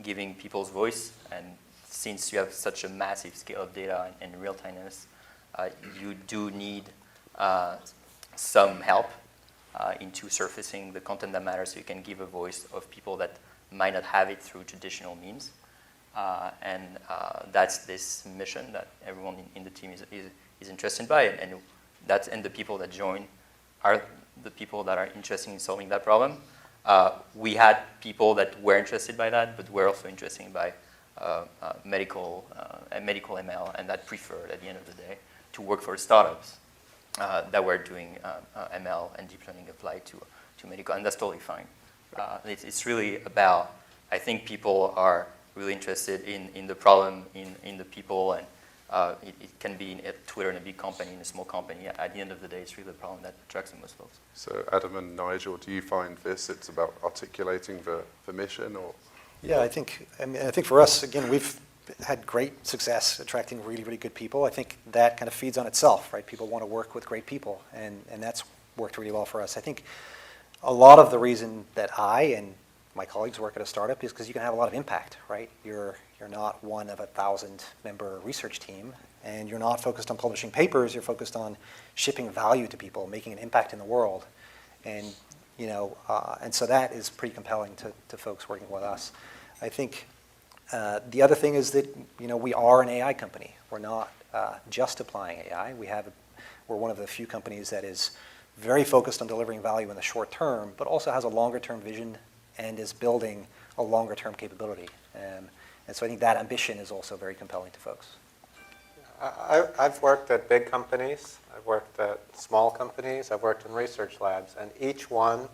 giving people's voice. And since you have such a massive scale of data and real-timeness, you do need some help into surfacing the content that matters, so you can give a voice of people that might not have it through traditional means. And that's this mission that everyone in the team is interested by, and the people that join are the people that are interested in solving that problem. We had people that were interested by that, but were also interested by medical ML, and that preferred, at the end of the day, to work for startups that were doing ML and deep learning applied to medical, and that's totally fine. It's really about, I think people are really interested in the problem, in the people, and it can be at Twitter in a big company, in a small company. At the end of the day, it's really the problem that attracts the most folks. So Adam and Nigel, do you find it's about articulating the mission, or? Yeah, I think for us, again, we've had great success attracting really, really good people. I think that kind of feeds on itself, right? People want to work with great people, and that's worked really well for us. I think a lot of the reason that I and my colleagues work at a startup is because you can have a lot of impact, right? You're not one of 1,000-member research team, and you're not focused on publishing papers. You're focused on shipping value to people, making an impact in the world, and and so that is pretty compelling to folks working with us. I think the other thing is that we are an AI company. We're not just applying AI. We're one of the few companies that is very focused on delivering value in the short term, but also has a longer-term vision and is building a longer-term capability. And so I think that ambition is also very compelling to folks. I've worked at big companies. I've worked at small companies. I've worked in research labs, and each one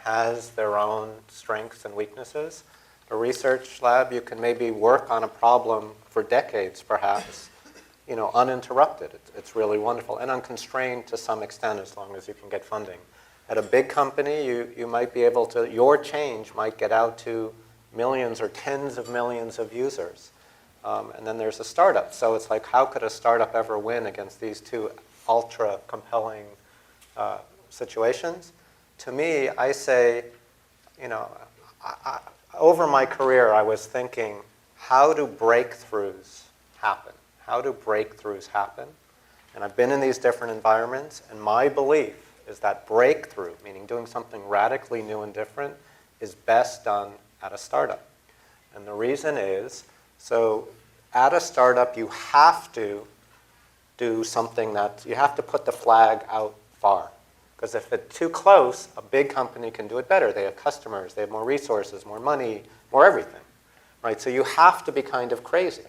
has their own strengths and weaknesses. A research lab, you can maybe work on a problem for decades, perhaps, uninterrupted. It's really wonderful, and unconstrained to some extent, as long as you can get funding. At a big company, you might be able to, your change might get out to millions or tens of millions of users. And then there's a startup. So it's like, how could a startup ever win against these two ultra compelling situations? To me, I say, over my career, I was thinking, how do breakthroughs happen? How do breakthroughs happen? And I've been in these different environments, and my belief is that breakthrough, meaning doing something radically new and different, is best done at a startup. And the reason is, so at a startup, you have to do something you have to put the flag out far. Because if it's too close, a big company can do it better. They have customers, they have more resources, more money, more everything, right? So you have to be kind of crazy.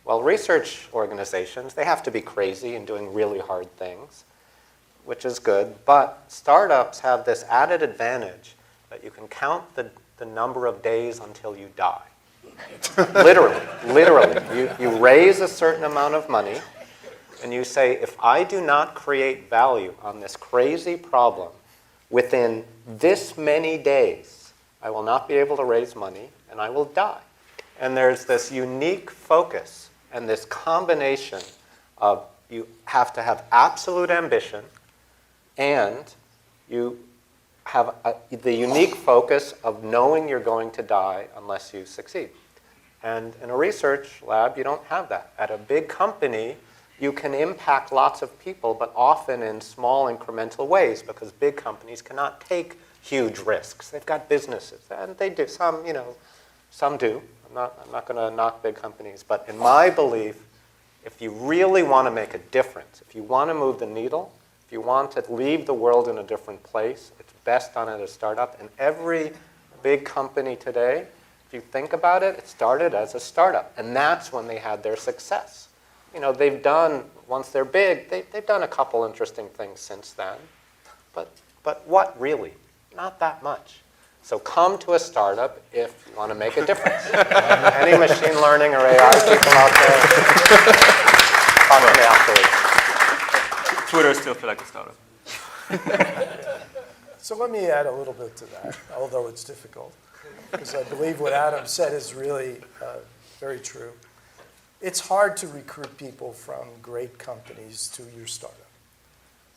Well, research organizations, they have to be crazy and doing really hard things, which is good. But startups have this added advantage that you can count the number of days until you die. Literally. You raise a certain amount of money, and you say, if I do not create value on this crazy problem within this many days, I will not be able to raise money, and I will die. And there's this unique focus and this combination of you have to have absolute ambition, and you have the unique focus of knowing you're going to die unless you succeed. And in a research lab, you don't have that. At a big company, you can impact lots of people, but often in small incremental ways, because big companies cannot take huge risks. They've got businesses, and they do. Some do. I'm not going to knock big companies, but in my belief, if you really want to make a difference, if you want to move the needle, if you want to leave the world in a different place, it's best done at a startup. And every big company today, if you think about it, it started as a startup, and that's when they had their success. They've done, once they're big, they've done a couple interesting things since then. But what really? Not that much. So come to a startup if you want to make a difference. Any machine learning or AI people out there, talk to me afterwards. Twitter still feel like a startup. So let me add a little bit to that, although it's difficult, because I believe what Adam said is really very true. It's hard to recruit people from great companies to your startup,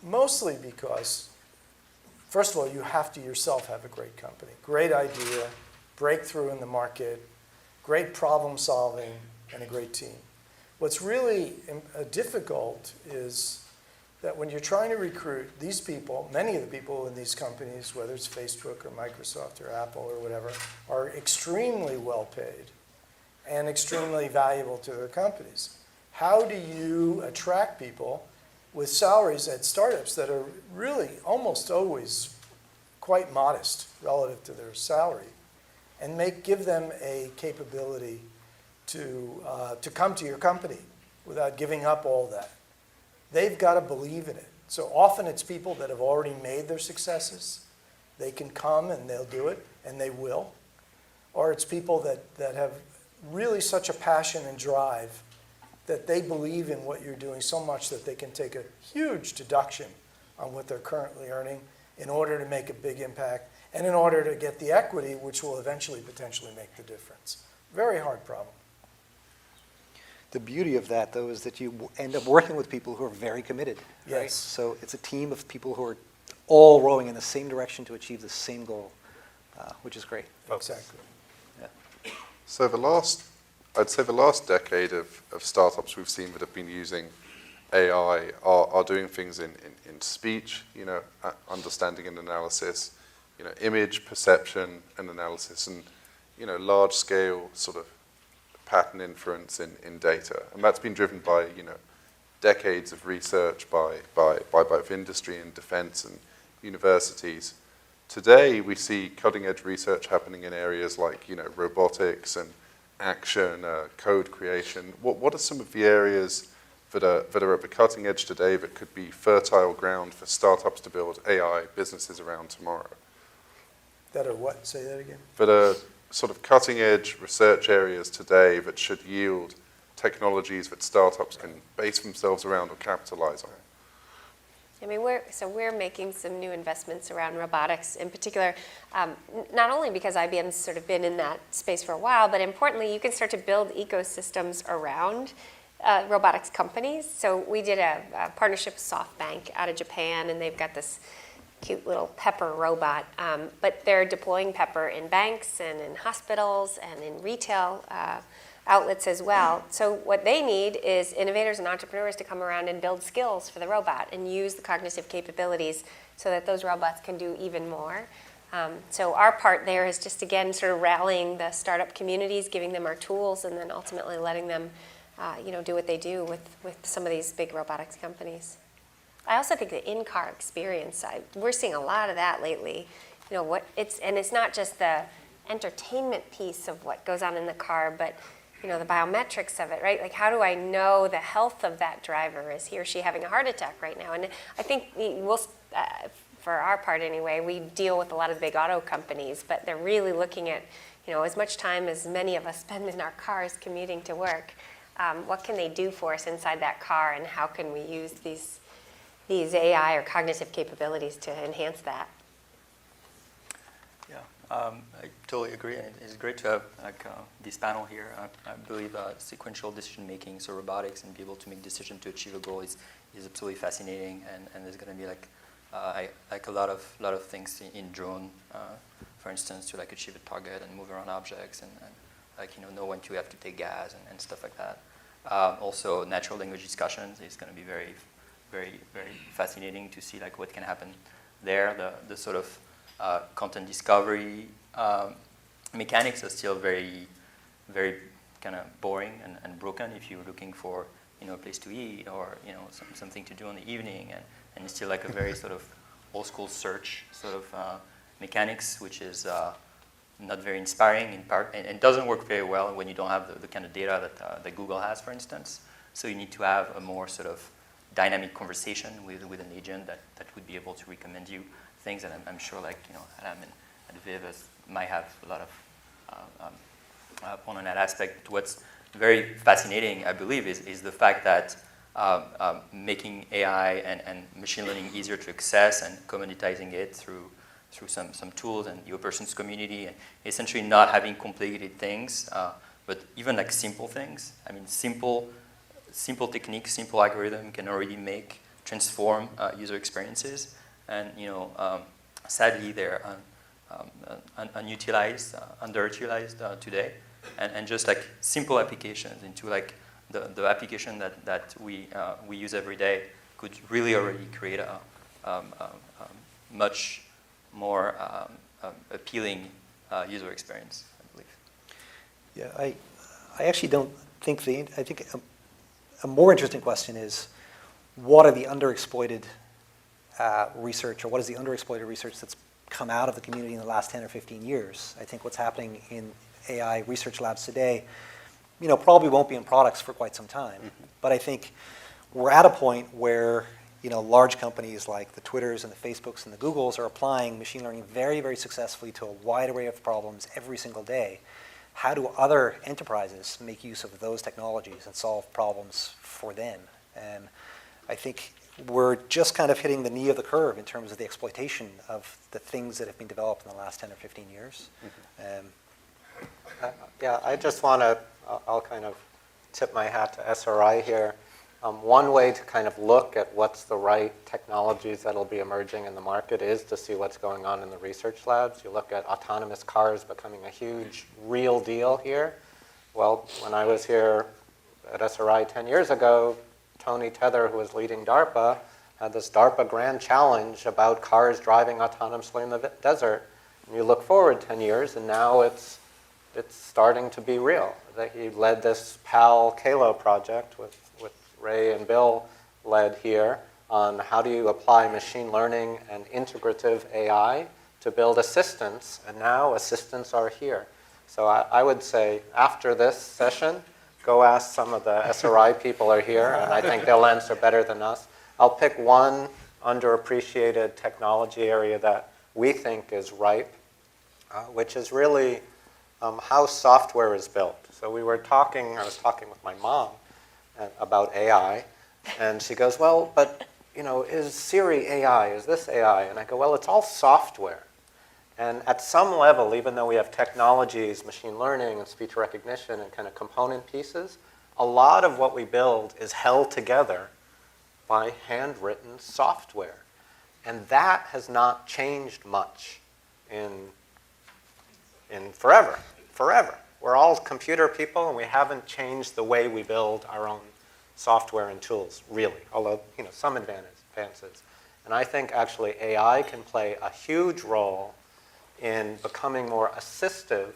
mostly because, first of all, you have to yourself have a great company, great idea, breakthrough in the market, great problem solving, and a great team. What's really difficult is that when you're trying to recruit these people, many of the people in these companies, whether it's Facebook or Microsoft or Apple or whatever, are extremely well paid and extremely valuable to their companies. How do you attract people with salaries at startups that are really almost always quite modest relative to their salary, and give them a capability to come to your company without giving up all that? They've got to believe in it. So often it's people that have already made their successes. They can come and they'll do it, and they will. Or it's people that have really such a passion and drive that they believe in what you're doing so much that they can take a huge deduction on what they're currently earning in order to make a big impact and in order to get the equity, which will eventually potentially make the difference. Very hard problem. The beauty of that, though, is that you end up working with people who are very committed. Right? Yes. So it's a team of people who are all rowing in the same direction to achieve the same goal, which is great. Exactly. So I'd say the last decade of startups we've seen that have been using AI are doing things in speech, understanding and analysis, image perception and analysis, and large scale sort of pattern inference in data. And that's been driven by decades of research by both industry and defense and universities. Today we see cutting edge research happening in areas like robotics and action, code creation. What are some of the areas that are at the cutting edge today that could be fertile ground for startups to build AI businesses around tomorrow? That are what? Say that again. That are sort of cutting edge research areas today that should yield technologies that startups can base themselves around or capitalize on. I mean, we're making some new investments around robotics in particular, not only because IBM's sort of been in that space for a while, but importantly, you can start to build ecosystems around robotics companies. So we did a partnership with SoftBank out of Japan, and they've got this cute little Pepper robot, but they're deploying Pepper in banks and in hospitals and in retail outlets as well. So what they need is innovators and entrepreneurs to come around and build skills for the robot and use the cognitive capabilities so that those robots can do even more. So our part there is just, again, sort of rallying the startup communities, giving them our tools, and then ultimately letting them do what they do with some of these big robotics companies. I also think the in-car experience, we're seeing a lot of that lately. And it's not just the entertainment piece of what goes on in the car, but the biometrics of it, right? Like, how do I know the health of that driver? Is he or she having a heart attack right now? And I think for our part anyway, we deal with a lot of big auto companies, but they're really looking at, as much time as many of us spend in our cars commuting to work, what can they do for us inside that car, and how can we use these AI or cognitive capabilities to enhance that? I totally agree. It's great to have this panel here. I believe sequential decision making, so robotics, and be able to make decisions to achieve a goal is absolutely fascinating. And there's going to be a lot of things in drone, for instance, to achieve a target and move around objects and know when to have to take gas and stuff like that. Also, natural language discussions is going to be very, very, very fascinating to see what can happen there. The sort of content discovery mechanics are still very, very kind of boring and broken if you're looking for a place to eat or something to do in the evening, and it's still a very sort of old school search sort of mechanics, which is not very inspiring in part, and it doesn't work very well when you don't have the kind of data that Google has, for instance. So you need to have a more sort of dynamic conversation with an agent that would be able to recommend you things, and I'm sure Adam and Viv might have a lot of point on that aspect. What's very fascinating, I believe, is the fact that making AI and machine learning easier to access and commoditizing it through some tools and your person's community, and essentially not having complicated things, but even like simple things. I mean, simple techniques, simple algorithm can already transform user experiences, and sadly they're unutilized, underutilized today, and just like simple applications into like the application that we use every day could really already create a much more appealing user experience, I believe. Yeah, I actually don't think I think a more interesting question is, what are the underexploited research, or what is the underexploited research that's come out of the community in the last 10 or 15 years? I think what's happening in AI research labs today, probably won't be in products for quite some time. Mm-hmm. But I think we're at a point where, large companies like the Twitters and the Facebooks and the Googles are applying machine learning very, very successfully to a wide array of problems every single day. How do other enterprises make use of those technologies and solve problems for them? And I think we're just kind of hitting the knee of the curve in terms of the exploitation of the things that have been developed in the last 10 or 15 years. Mm-hmm. Yeah, I just want to, I'll kind of tip my hat to SRI here. One way to kind of look at what's the right technologies that'll be emerging in the market is to see what's going on in the research labs. You look at autonomous cars becoming a huge, real deal here. Well, when I was here at SRI 10 years ago, Tony Tether, who was leading DARPA, had this DARPA Grand Challenge about cars driving autonomously in the desert. And you look forward 10 years, and now it's starting to be real. He led this PAL-Kalo project with Ray and Bill led here on how do you apply machine learning and integrative AI to build assistants, and now assistants are here. So I would say after this session, go ask some of the SRI people are here, and I think they'll answer better than us. I'll pick one underappreciated technology area that we think is ripe, which is really how software is built. So I was talking with my mom about AI, and she goes, well, but is Siri AI? Is this AI? And I go, well, it's all software. And at some level, even though we have technologies, machine learning and speech recognition and kind of component pieces, a lot of what we build is held together by handwritten software. And that has not changed much in forever. We're all computer people, and we haven't changed the way we build our own software and tools, really, although some advances. And I think actually AI can play a huge role in becoming more assistive,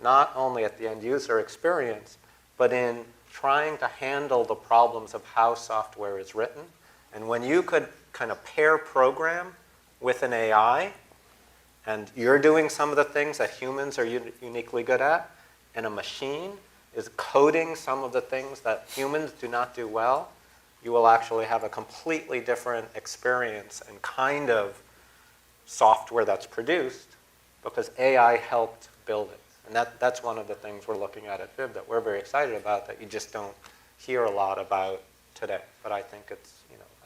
not only at the end user experience, but in trying to handle the problems of how software is written. And when you could kind of pair program with an AI, and you're doing some of the things that humans are uniquely good at, and a machine is coding some of the things that humans do not do well, you will actually have a completely different experience and kind of software that's produced because AI helped build it. And that's one of the things we're looking at FIB that we're very excited about that you just don't hear a lot about today. But I think it's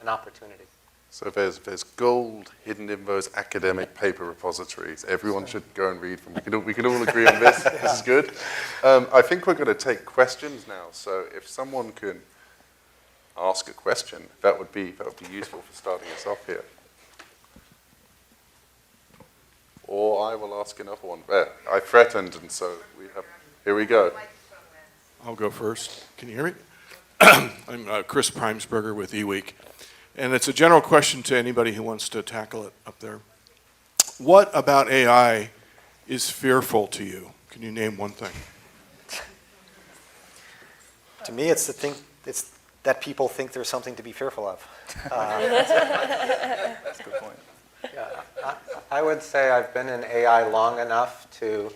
an opportunity. So there's gold hidden in those academic paper repositories. Everyone should go and read them. We can all agree on this. This is good. I think we're going to take questions now. So if someone can ask a question, that would be useful for starting us off here. Or I will ask another one. I threatened, and so here we go. I'll go first. Can you hear me? I'm Chris Primesberger with eWeek. And it's a general question to anybody who wants to tackle it up there. What about AI is fearful to you? Can you name one thing? To me, it's that people think there's something to be fearful of. That's a good point. Yeah, I would say I've been in AI long enough to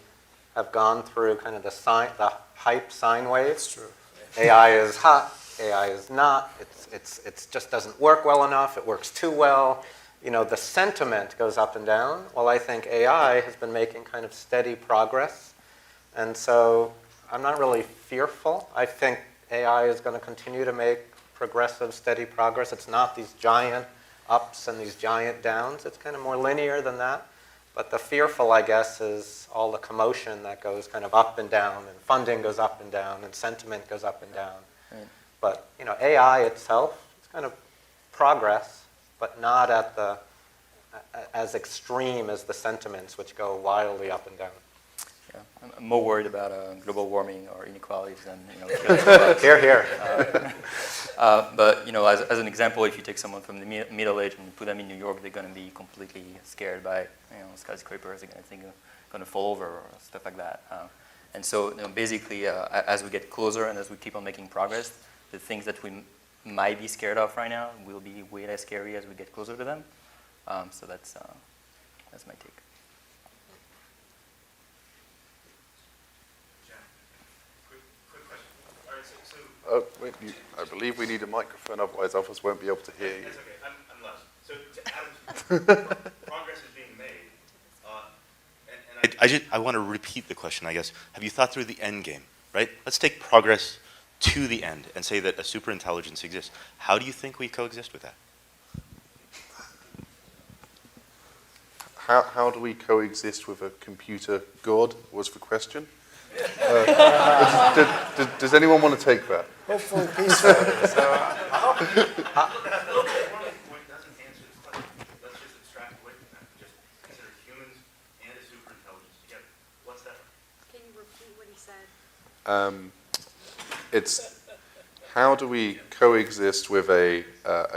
have gone through kind of the hype sine wave. That's true. AI is hot. AI is not. It's just doesn't work well enough. It works too well. the sentiment goes up and down. Well, I think AI has been making kind of steady progress. And so I'm not really fearful. I think AI is going to continue to make progressive, steady progress. It's not these giant ups and these giant downs. It's kind of more linear than that. But the fearful, I guess, is all the commotion that goes kind of up and down, and funding goes up and down, and sentiment goes up and down. Right. But AI itself, it's kind of progress, but not at the as extreme as the sentiments, which go wildly up and down. Yeah. I'm more worried about global warming or inequalities than Here, here. But as an example, if you take someone from the Middle Age and put them in New York, they're going to be completely scared by skyscrapers. They're going to think going to fall over or stuff like that. And so basically, as we get closer and as we keep on making progress, the things that we might be scared of right now will be way less scary as we get closer to them. So that's my take. Oh, wait, I believe we need a microphone, otherwise others won't be able to hear you. That's okay. I'm lost. So to Adam's progress is being made, and I want to repeat the question, I guess. Have you thought through the end game, right? Let's take progress to the end and say that a superintelligence exists. How do you think we coexist with that? How do we coexist with a computer god was the question. Does anyone want to take that? Hopefully peaceful. Point doesn't answer this question. Let's just abstract away from that. Just consider humans and a superintelligence together. What's that? Can you repeat what he said? It's how do we coexist with a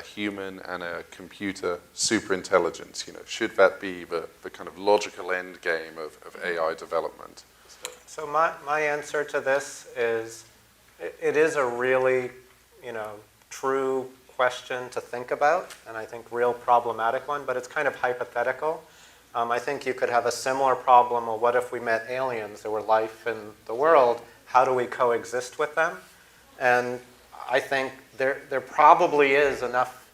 human and a computer superintelligence? Should that be the kind of logical end game of AI development? So my answer to this is, it is a really, true question to think about, and I think real problematic one, but it's kind of hypothetical. I think you could have a similar problem, well, what if we met aliens, there were life in the world, how do we coexist with them? And I think there probably is enough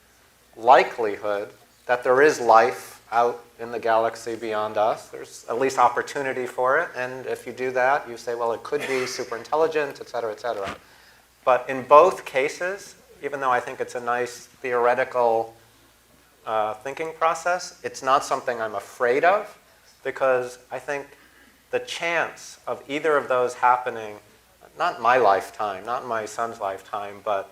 likelihood that there is life out in the galaxy beyond us. There's at least opportunity for it. And if you do that, you say, well, it could be super intelligent, et cetera, et cetera. But in both cases, even though I think it's a nice theoretical thinking process, it's not something I'm afraid of, because I think the chance of either of those happening, not in my lifetime, not in my son's lifetime, but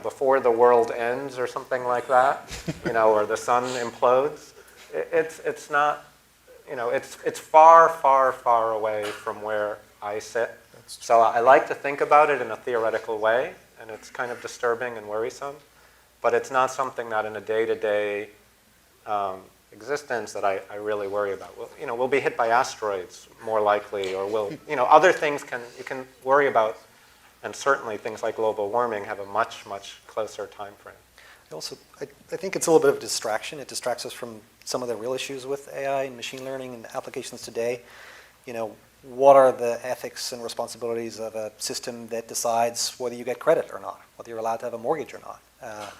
before the world ends or something like that, or the sun implodes, it's not, it's far, far, far away from where I sit. So I like to think about it in a theoretical way, and it's kind of disturbing and worrisome, but it's not something that in a day-to-day existence that I really worry about. We'll be hit by asteroids more likely, or other things you can worry about. And certainly things like global warming have a much, much closer time frame. I think it's a little bit of a distraction. It distracts us from some of the real issues with AI and machine learning and applications today. What are the ethics and responsibilities of a system that decides whether you get credit or not, whether you're allowed to have a mortgage or not?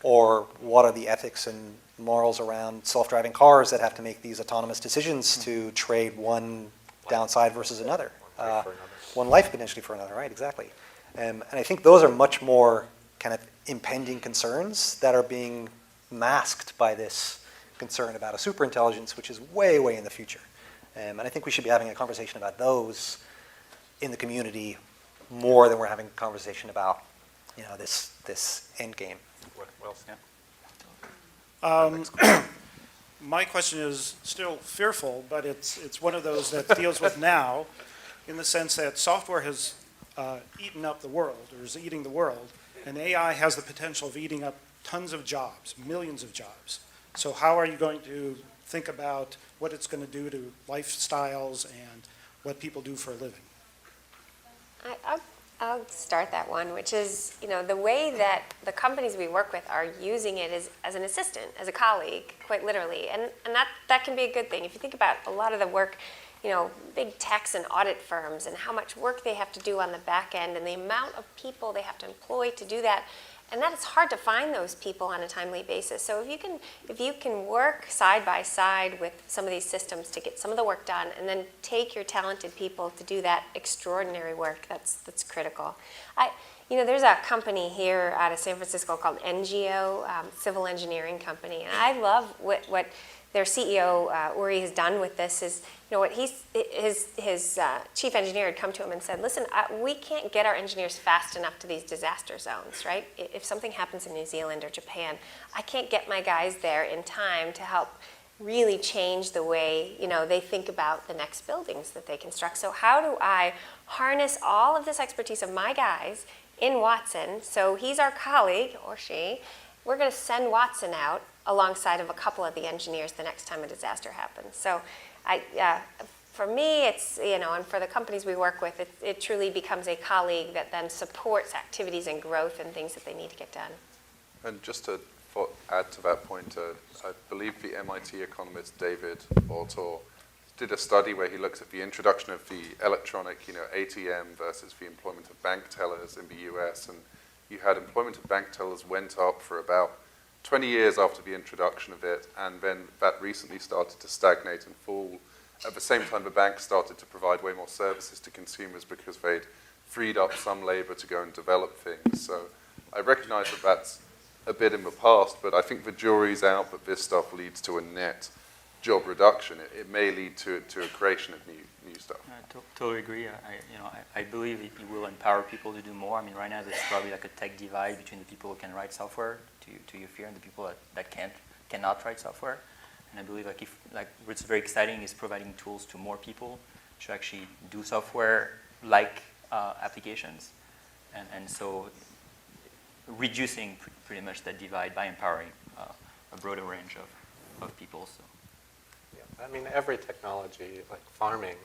Or what are the ethics and morals around self-driving cars that have to make these autonomous decisions to trade one downside versus another? One life potentially for another, right? Exactly. And I think those are much more kind of impending concerns that are being masked by this concern about a superintelligence, which is way, way in the future. And I think we should be having a conversation about those in the community more than we're having a conversation about, this end game. My question is still fearful, but it's one of those that deals with now, in the sense that software has eaten up the world, or is eating the world, and AI has the potential of eating up tons of jobs, millions of jobs. So how are you going to think about what it's going to do to lifestyles and what people do for a living? I'll start that one, which is, the way that the companies we work with are using it as an assistant, as a colleague, quite literally. And that can be a good thing. If you think about a lot of the work, big tax and audit firms and how much work they have to do on the back end and the amount of people they have to employ to do that, And that it's hard to find those people on a timely basis. So if you can work side by side with some of these systems to get some of the work done, and then take your talented people to do that extraordinary work, that's critical. There's a company here out of San Francisco called NGO, Civil Engineering Company, and I love what their CEO Uri has done with this. Is what his chief engineer had come to him and said, listen, we can't get our engineers fast enough to these disaster zones, right? If something happens in New Zealand or Japan, I can't get my guys there in time to help really change the way they think about the next buildings that they construct. So how do I harness all of this expertise of my guys in Watson? So he's our colleague, or she. We're going to send Watson out alongside of a couple of the engineers the next time a disaster happens. So for me, it's, and for the companies we work with, it truly becomes a colleague that then supports activities and growth and things that they need to get done. And just to add to that point, I believe the MIT economist David Autor did a study where he looks at the introduction of the electronic, ATM versus the employment of bank tellers in the US, and you had employment of bank tellers went up for about 20 years after the introduction of it, and then that recently started to stagnate and fall. At the same time, the banks started to provide way more services to consumers because they'd freed up some labor to go and develop things. So I recognize that that's a bit in the past, but I think the jury's out that this stuff leads to a net job reduction. It may lead to a creation of new stuff. I totally agree. I believe it will empower people to do more. I mean, right now there's probably like a tech divide between the people who can write software, to your fear, and the people that cannot write software. And I believe what's very exciting is providing tools to more people to actually do software-like applications, and so reducing pretty much that divide by empowering a broader range of people. So. Yeah, I mean, every technology, like farming,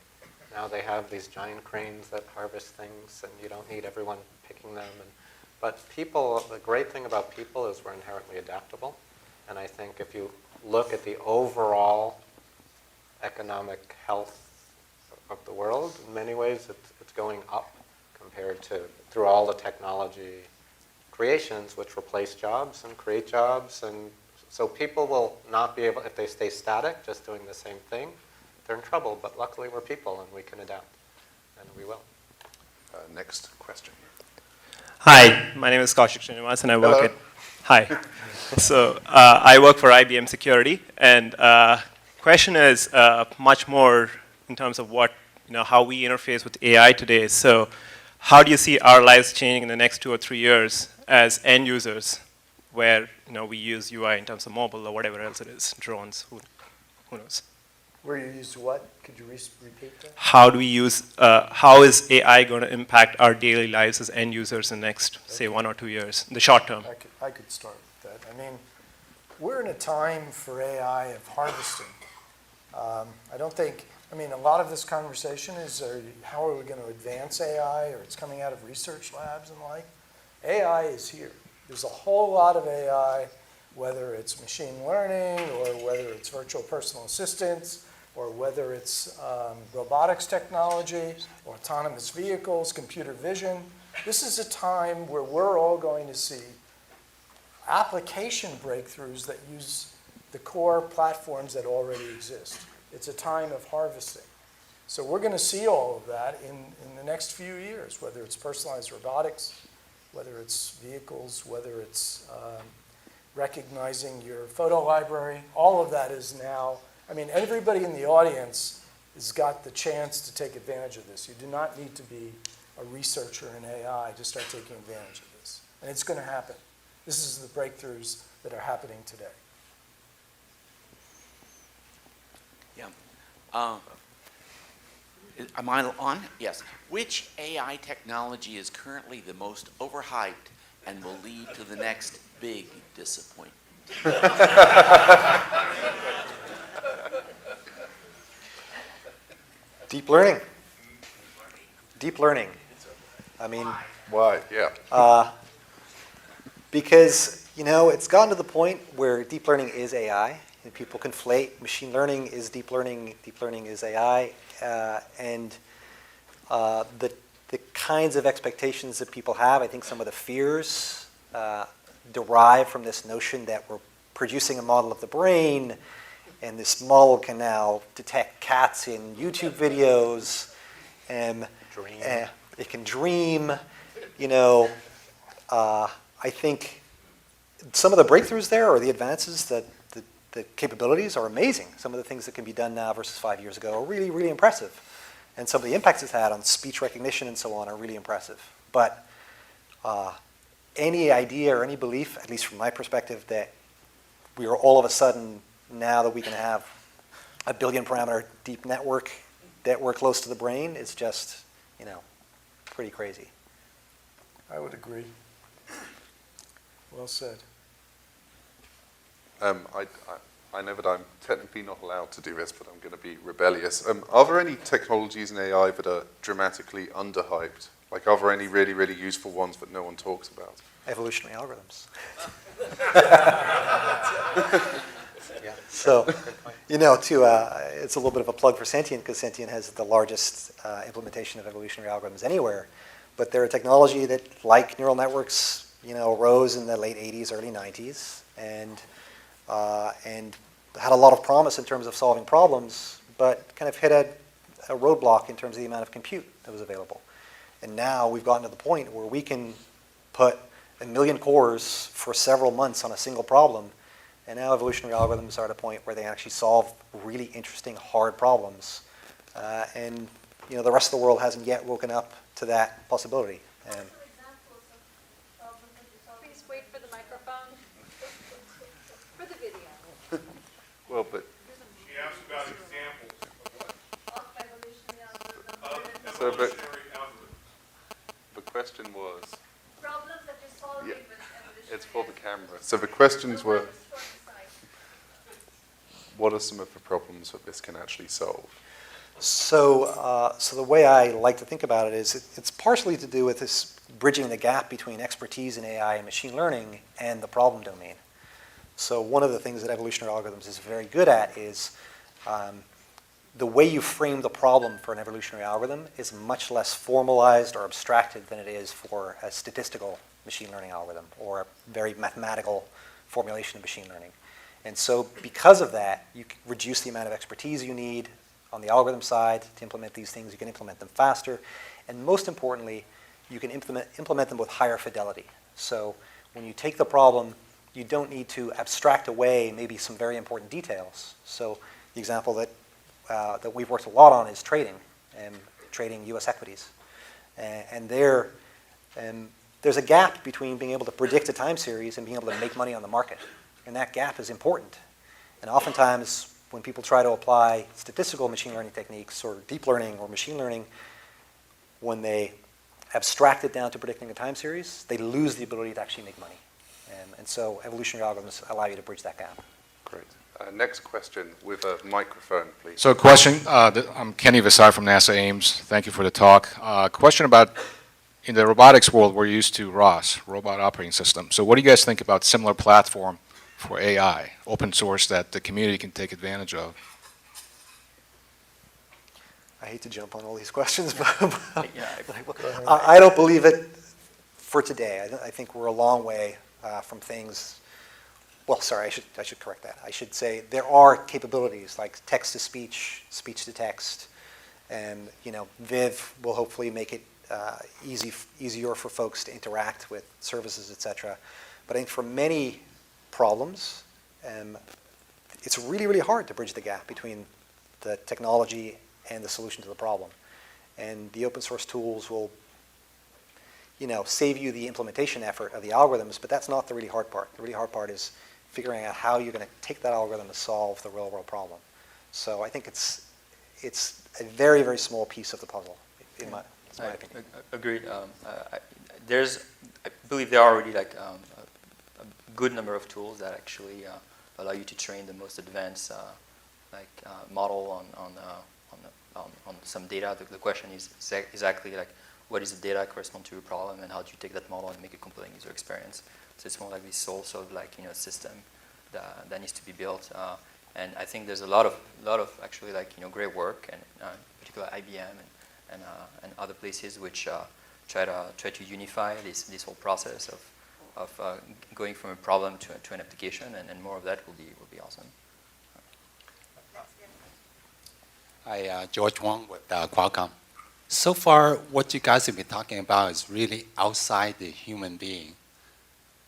now they have these giant cranes that harvest things, and you don't need everyone picking them. But people, the great thing about people is we're inherently adaptable. And I think if you look at the overall economic health of the world, in many ways it's going up compared to through all the technology creations which replace jobs and create jobs. And so people will not be able, if they stay static, just doing the same thing, they're in trouble. But luckily we're people and we can adapt, and we will. Next question. Hi, my name is Kaushik Srinivas, and I work So I work for IBM Security, and question is much more in terms of how we interface with AI today. So how do you see our lives changing in the next 2 or 3 years as end users, where we use UI in terms of mobile or whatever else it is, drones, who knows? Where you use what? Could you repeat that? How is AI going to impact our daily lives as end users in the next, say, 1 or 2 years, the short term? I could start with that. I mean, we're in a time for AI of harvesting. A lot of this conversation is how are we going to advance AI, or it's coming out of research labs and the like. AI is here. There's a whole lot of AI, whether it's machine learning or whether it's virtual personal assistants, or whether it's robotics technology, or autonomous vehicles, computer vision. This is a time where we're all going to see application breakthroughs that use the core platforms that already exist. It's a time of harvesting. So we're going to see all of that in the next few years, whether it's personalized robotics, whether it's vehicles, whether it's recognizing your photo library. All of that is now, everybody in the audience has got the chance to take advantage of this. You do not need to be a researcher in AI to start taking advantage of this. And it's going to happen. This is the breakthroughs that are happening today. Yeah. Am I on? Yes. Which AI technology is currently the most overhyped and will lead to the next big disappointment? Deep learning. Deep learning. Why? Yeah. Because, it's gotten to the point where deep learning is AI, and people conflate machine learning is deep learning is AI, and the kinds of expectations that people have, I think some of the fears derive from this notion that we're producing a model of the brain, and this model can now detect cats in YouTube videos, and it can dream. I think some of the breakthroughs there, or the advances, the capabilities are amazing. Some of the things that can be done now versus 5 years ago are really, really impressive. And some of the impacts it's had on speech recognition and so on are really impressive. But any idea or any belief, at least from my perspective, that we are all of a sudden, now that we can have a billion parameter deep network that we're close to the brain, is just, pretty crazy. I would agree. Well said. I know that I'm technically not allowed to do this, but I'm going to be rebellious. Are there any technologies in AI that are dramatically underhyped? Like, are there any really, really useful ones that no one talks about? Evolutionary algorithms. So, it's a little bit of a plug for Sentient, because Sentient has the largest implementation of evolutionary algorithms anywhere. But they're a technology that, like neural networks, arose in the late 80s, early 90s, and had a lot of promise in terms of solving problems, but kind of hit a roadblock in terms of the amount of compute that was available. And now we've gotten to the point where we can put 1 million cores for several months on a single problem, and now evolutionary algorithms are at a point where they actually solve really interesting, hard problems. And the rest of the world hasn't yet woken up to that possibility. And Please wait for the microphone for the video. Well, but She asked about examples of So, but- evolutionary algorithms. the question was, Problems that you're solving Yeah. with evolutionary. it's for the camera. So the questions were, what are some of the problems that this can actually solve? So the way I like to think about it is it's partially to do with this bridging the gap between expertise in AI and machine learning and the problem domain. So one of the things that evolutionary algorithms is very good at is the way you frame the problem for an evolutionary algorithm is much less formalized or abstracted than it is for a statistical machine learning algorithm or a very mathematical formulation of machine learning. And so because of that, you can reduce the amount of expertise you need on the algorithm side to implement these things. You can implement them faster. And most importantly, you can implement them with higher fidelity. So when you take the problem, you don't need to abstract away maybe some very important details. So the example that we've worked a lot on is trading, and trading U.S. equities. And there's a gap between being able to predict a time series and being able to make money on the market. And that gap is important. And oftentimes, when people try to apply statistical machine learning techniques or deep learning or machine learning, when they abstract it down to predicting a time series, they lose the ability to actually make money. And so evolutionary algorithms allow you to bridge that gap. Great. Next question with a microphone, please. So question, I'm Kenny Visar from NASA Ames. Thank you for the talk. Question about, in the robotics world, we're used to ROS, Robot Operating System. So what do you guys think about similar platform for AI, open source that the community can take advantage of? I hate to jump on all these questions, but I don't believe it for today. I think we're a long way from things. Well, sorry, I should correct that. I should say there are capabilities like text to speech, speech to text, and Viv will hopefully make it easier for folks to interact with services, etc. But I think for many problems, it's really, really hard to bridge the gap between the technology and the solution to the problem. And the open source tools will, save you the implementation effort of the algorithms, but that's not the really hard part. The really hard part is figuring out how you're going to take that algorithm to solve the real world problem. So I think it's a very, very small piece of the puzzle, in my opinion. Agreed. I believe there are already a good number of tools that actually allow you to train the most advanced model on some data. The question is exactly what is the data correspond to a problem, and how do you take that model and make a compelling user experience? So it's more like this whole sort of system that needs to be built. And I think there's a lot of actually great work, and particularly IBM and other places which try to unify this whole process going from a problem to an application, and more of that will be awesome. Hi, George Wong with Qualcomm. So far, what you guys have been talking about is really outside the human being.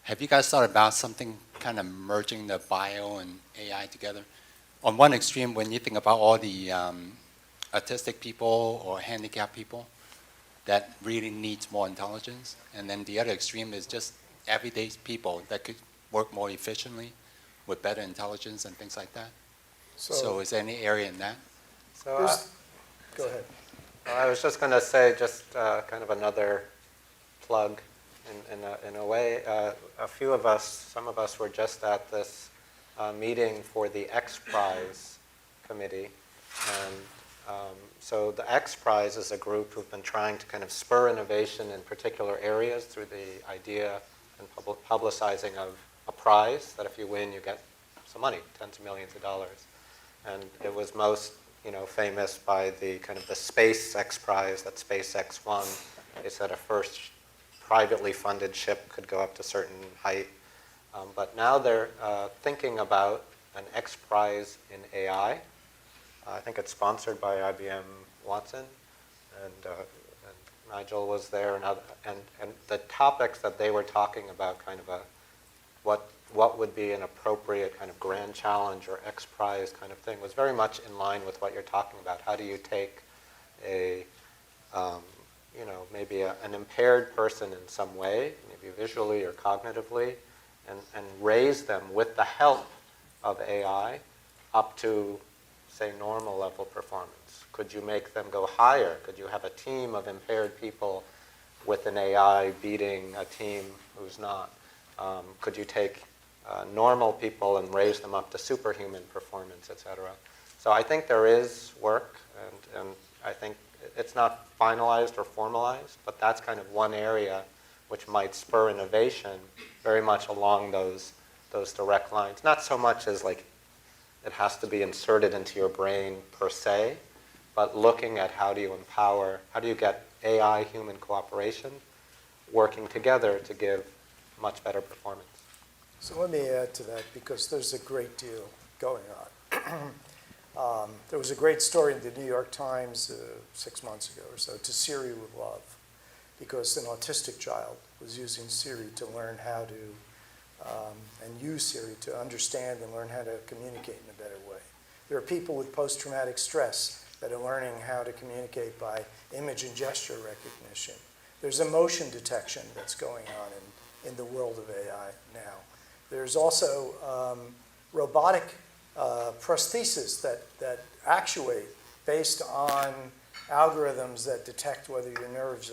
Have you guys thought about something kind of merging the bio and AI together? On one extreme, when you think about all the autistic people or handicapped people that really needs more intelligence, and then the other extreme is just everyday people that could work more efficiently with better intelligence and things like that. So is there any area in that? So Go ahead. I was just going to say, just kind of another plug in a way. A few of us, some of us were just at this meeting for the X Prize committee. And so the X Prize is a group who've been trying to kind of spur innovation in particular areas through the idea and publicizing of a prize that if you win, you get some money, tens of millions of dollars. And it was most famous by the kind of the Space X Prize that SpaceX won. They said a first privately funded ship could go up to a certain height. But now they're thinking about an X Prize in AI. I think it's sponsored by IBM Watson, and Nigel was there, and the topics that they were talking about, kind of what would be an appropriate kind of grand challenge or X Prize kind of thing, was very much in line with what you're talking about. How do you take maybe an impaired person in some way, maybe visually or cognitively, and raise them with the help of AI up to, say, normal level performance? Could you make them go higher? Could you have a team of impaired people with an AI beating a team who's not? Could you take normal people and raise them up to superhuman performance, et cetera? So I think there is work, and I think it's not finalized or formalized, but that's kind of one area which might spur innovation very much along those direct lines. Not so much as like it has to be inserted into your brain per se, but looking at how do you get AI-human cooperation working together to give much better performance. So let me add to that, because there's a great deal going on. There was a great story in the New York Times 6 months ago or so, To Siri with Love, because an autistic child was using Siri to learn how to, and use Siri to understand and learn how to communicate in a better way. There are people with post-traumatic stress that are learning how to communicate by image and gesture recognition. There's emotion detection that's going on in the world of AI now. There's also robotic prosthesis that actuate based on algorithms that detect whether your nerves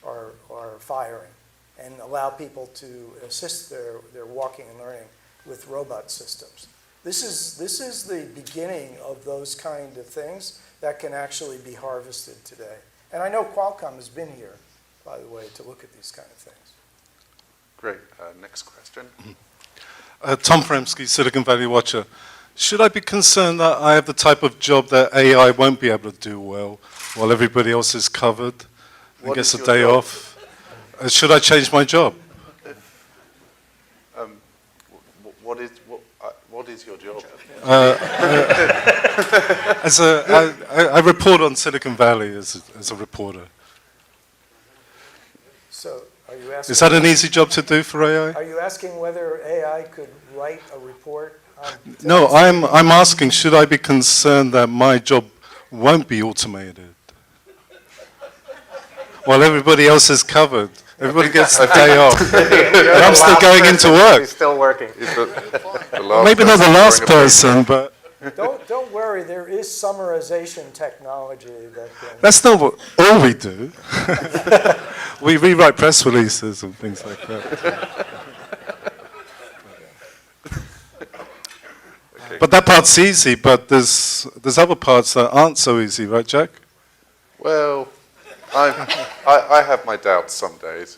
are firing and allow people to assist their walking and learning with robot systems. This is the beginning of those kind of things that can actually be harvested today. And I know Qualcomm has been here, by the way, to look at these kind of things. Great. Next question. Tom Fremsky, Silicon Valley Watcher. Should I be concerned that I have the type of job that AI won't be able to do well while everybody else is covered and gets a day off? Should I change my job? What is your job? I report on Silicon Valley as a reporter. So are you asking? Is that an easy job to do for AI? Are you asking whether AI could write a report? No, I'm asking, should I be concerned that my job won't be automated while everybody else is covered? Everybody gets the day off. And I'm still going into work. He's still working. Maybe not the last person, but... Don't worry, there is summarization technology that can... That's not all we do. We rewrite press releases and things like that. But that part's easy, but there's other parts that aren't so easy, right, Jack? Well, I have my doubts some days,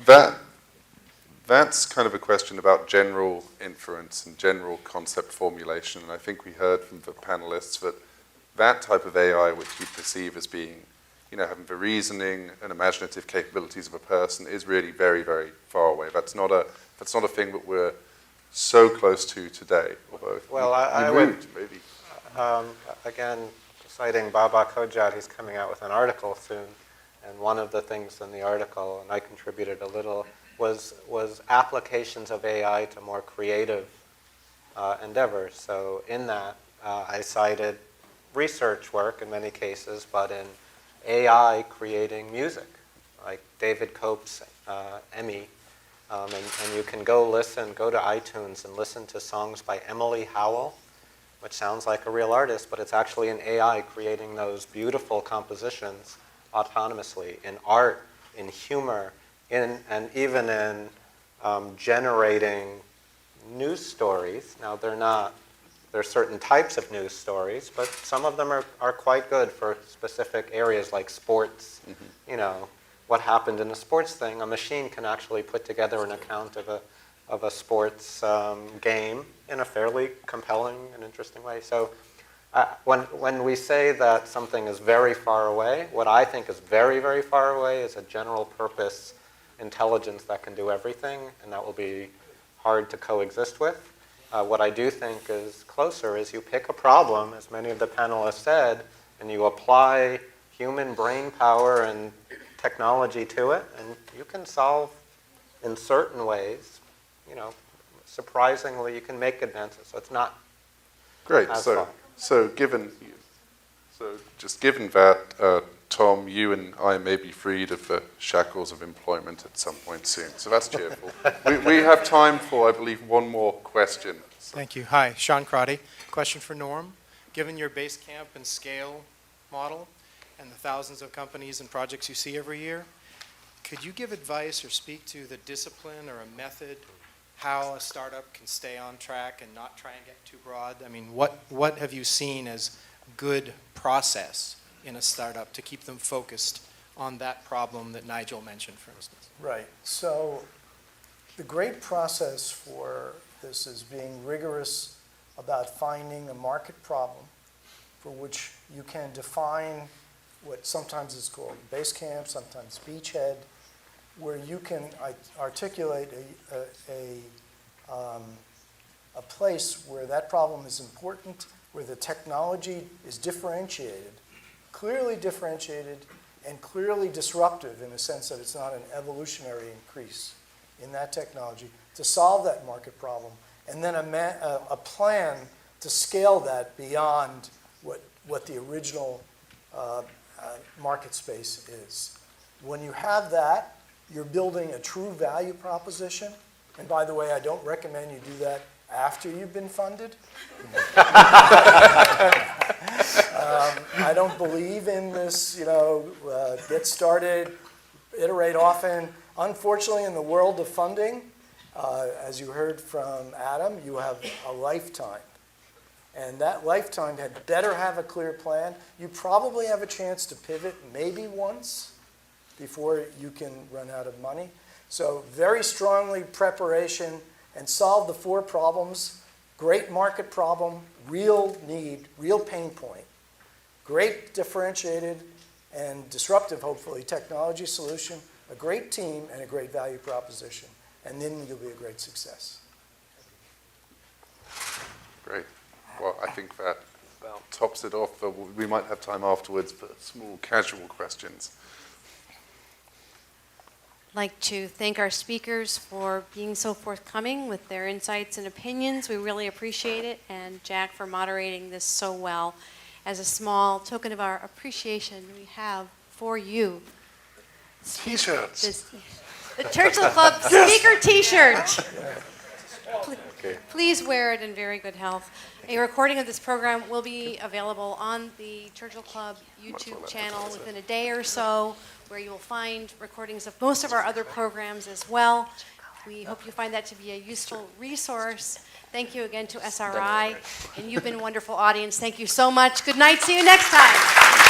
but that's kind of a question about general inference and general concept formulation. And I think we heard from the panelists that type of AI, which we perceive as being having the reasoning and imaginative capabilities of a person is really very, very far away. That's not a thing that we're so close to today. Although Well, I would, maybe. Again, citing Baba Kojat, he's coming out with an article soon, and one of the things in the article, and I contributed a little, was applications of AI to more creative endeavors. So in that, I cited research work in many cases, but in AI creating music, like David Cope's Emmy. And you can go to iTunes and listen to songs by Emily Howell, which sounds like a real artist, but it's actually an AI creating those beautiful compositions autonomously in art, in humor, and even in generating news stories. Now, there are certain types of news stories, but some of them are quite good for specific areas like sports. What happened in a sports thing, a machine can actually put together an account of a sports game in a fairly compelling and interesting way. So when we say that something is very far away, what I think is very, very far away is a general purpose intelligence that can do everything, and that will be hard to coexist with. What I do think is closer is you pick a problem, as many of the panelists said, and you apply human brain power and technology to it, and you can solve in certain ways, surprisingly, you can make advances. So it's not great. as So far. given that, Tom, you and I may be freed of the shackles of employment at some point soon. So that's cheerful. we have time for, I believe, one more question. Thank you. Hi, Sean Crotty. Question for Norm. Given your base camp and scale model and the thousands of companies and projects you see every year, could you give advice or speak to the discipline or a method how a startup can stay on track and not try and get too broad? I mean, what have you seen as good process in a startup to keep them focused on that problem that Nigel mentioned, for instance? Right. So the great process for this is being rigorous about finding a market problem for which you can define what sometimes is called base camp, sometimes beachhead, where you can articulate a place where that problem is important, where the technology is differentiated, clearly differentiated, and clearly disruptive in the sense that it's not an evolutionary increase in that technology to solve that market problem, and then a plan to scale that beyond what the original market space is. When you have that, you're building a true value proposition. And by the way, I don't recommend you do that after you've been funded. I don't believe in this, get started, iterate often. Unfortunately, in the world of funding, as you heard from Adam, you have a lifetime. And that lifetime had better have a clear plan. You probably have a chance to pivot maybe once before you can run out of money. So very strongly preparation and solve the 4 problems. Great market problem, real need, real pain point. Great differentiated and disruptive, hopefully, technology solution, a great team, and a great value proposition. And then you'll be a great success. Great. Well, I think that tops it off. We might have time afterwards for small casual questions. I'd like to thank our speakers for being so forthcoming with their insights and opinions. We really appreciate it. And Jack for moderating this so well. As a small token of our appreciation, we have for you T-shirts. The Churchill Club speaker T-shirt. Please wear it in very good health. A recording of this program will be available on the Churchill Club YouTube channel within a day or so, where you will find recordings of most of our other programs as well. We hope you find that to be a useful resource. Thank you again to SRI, and you've been a wonderful audience. Thank you so much. Good night. See you next time.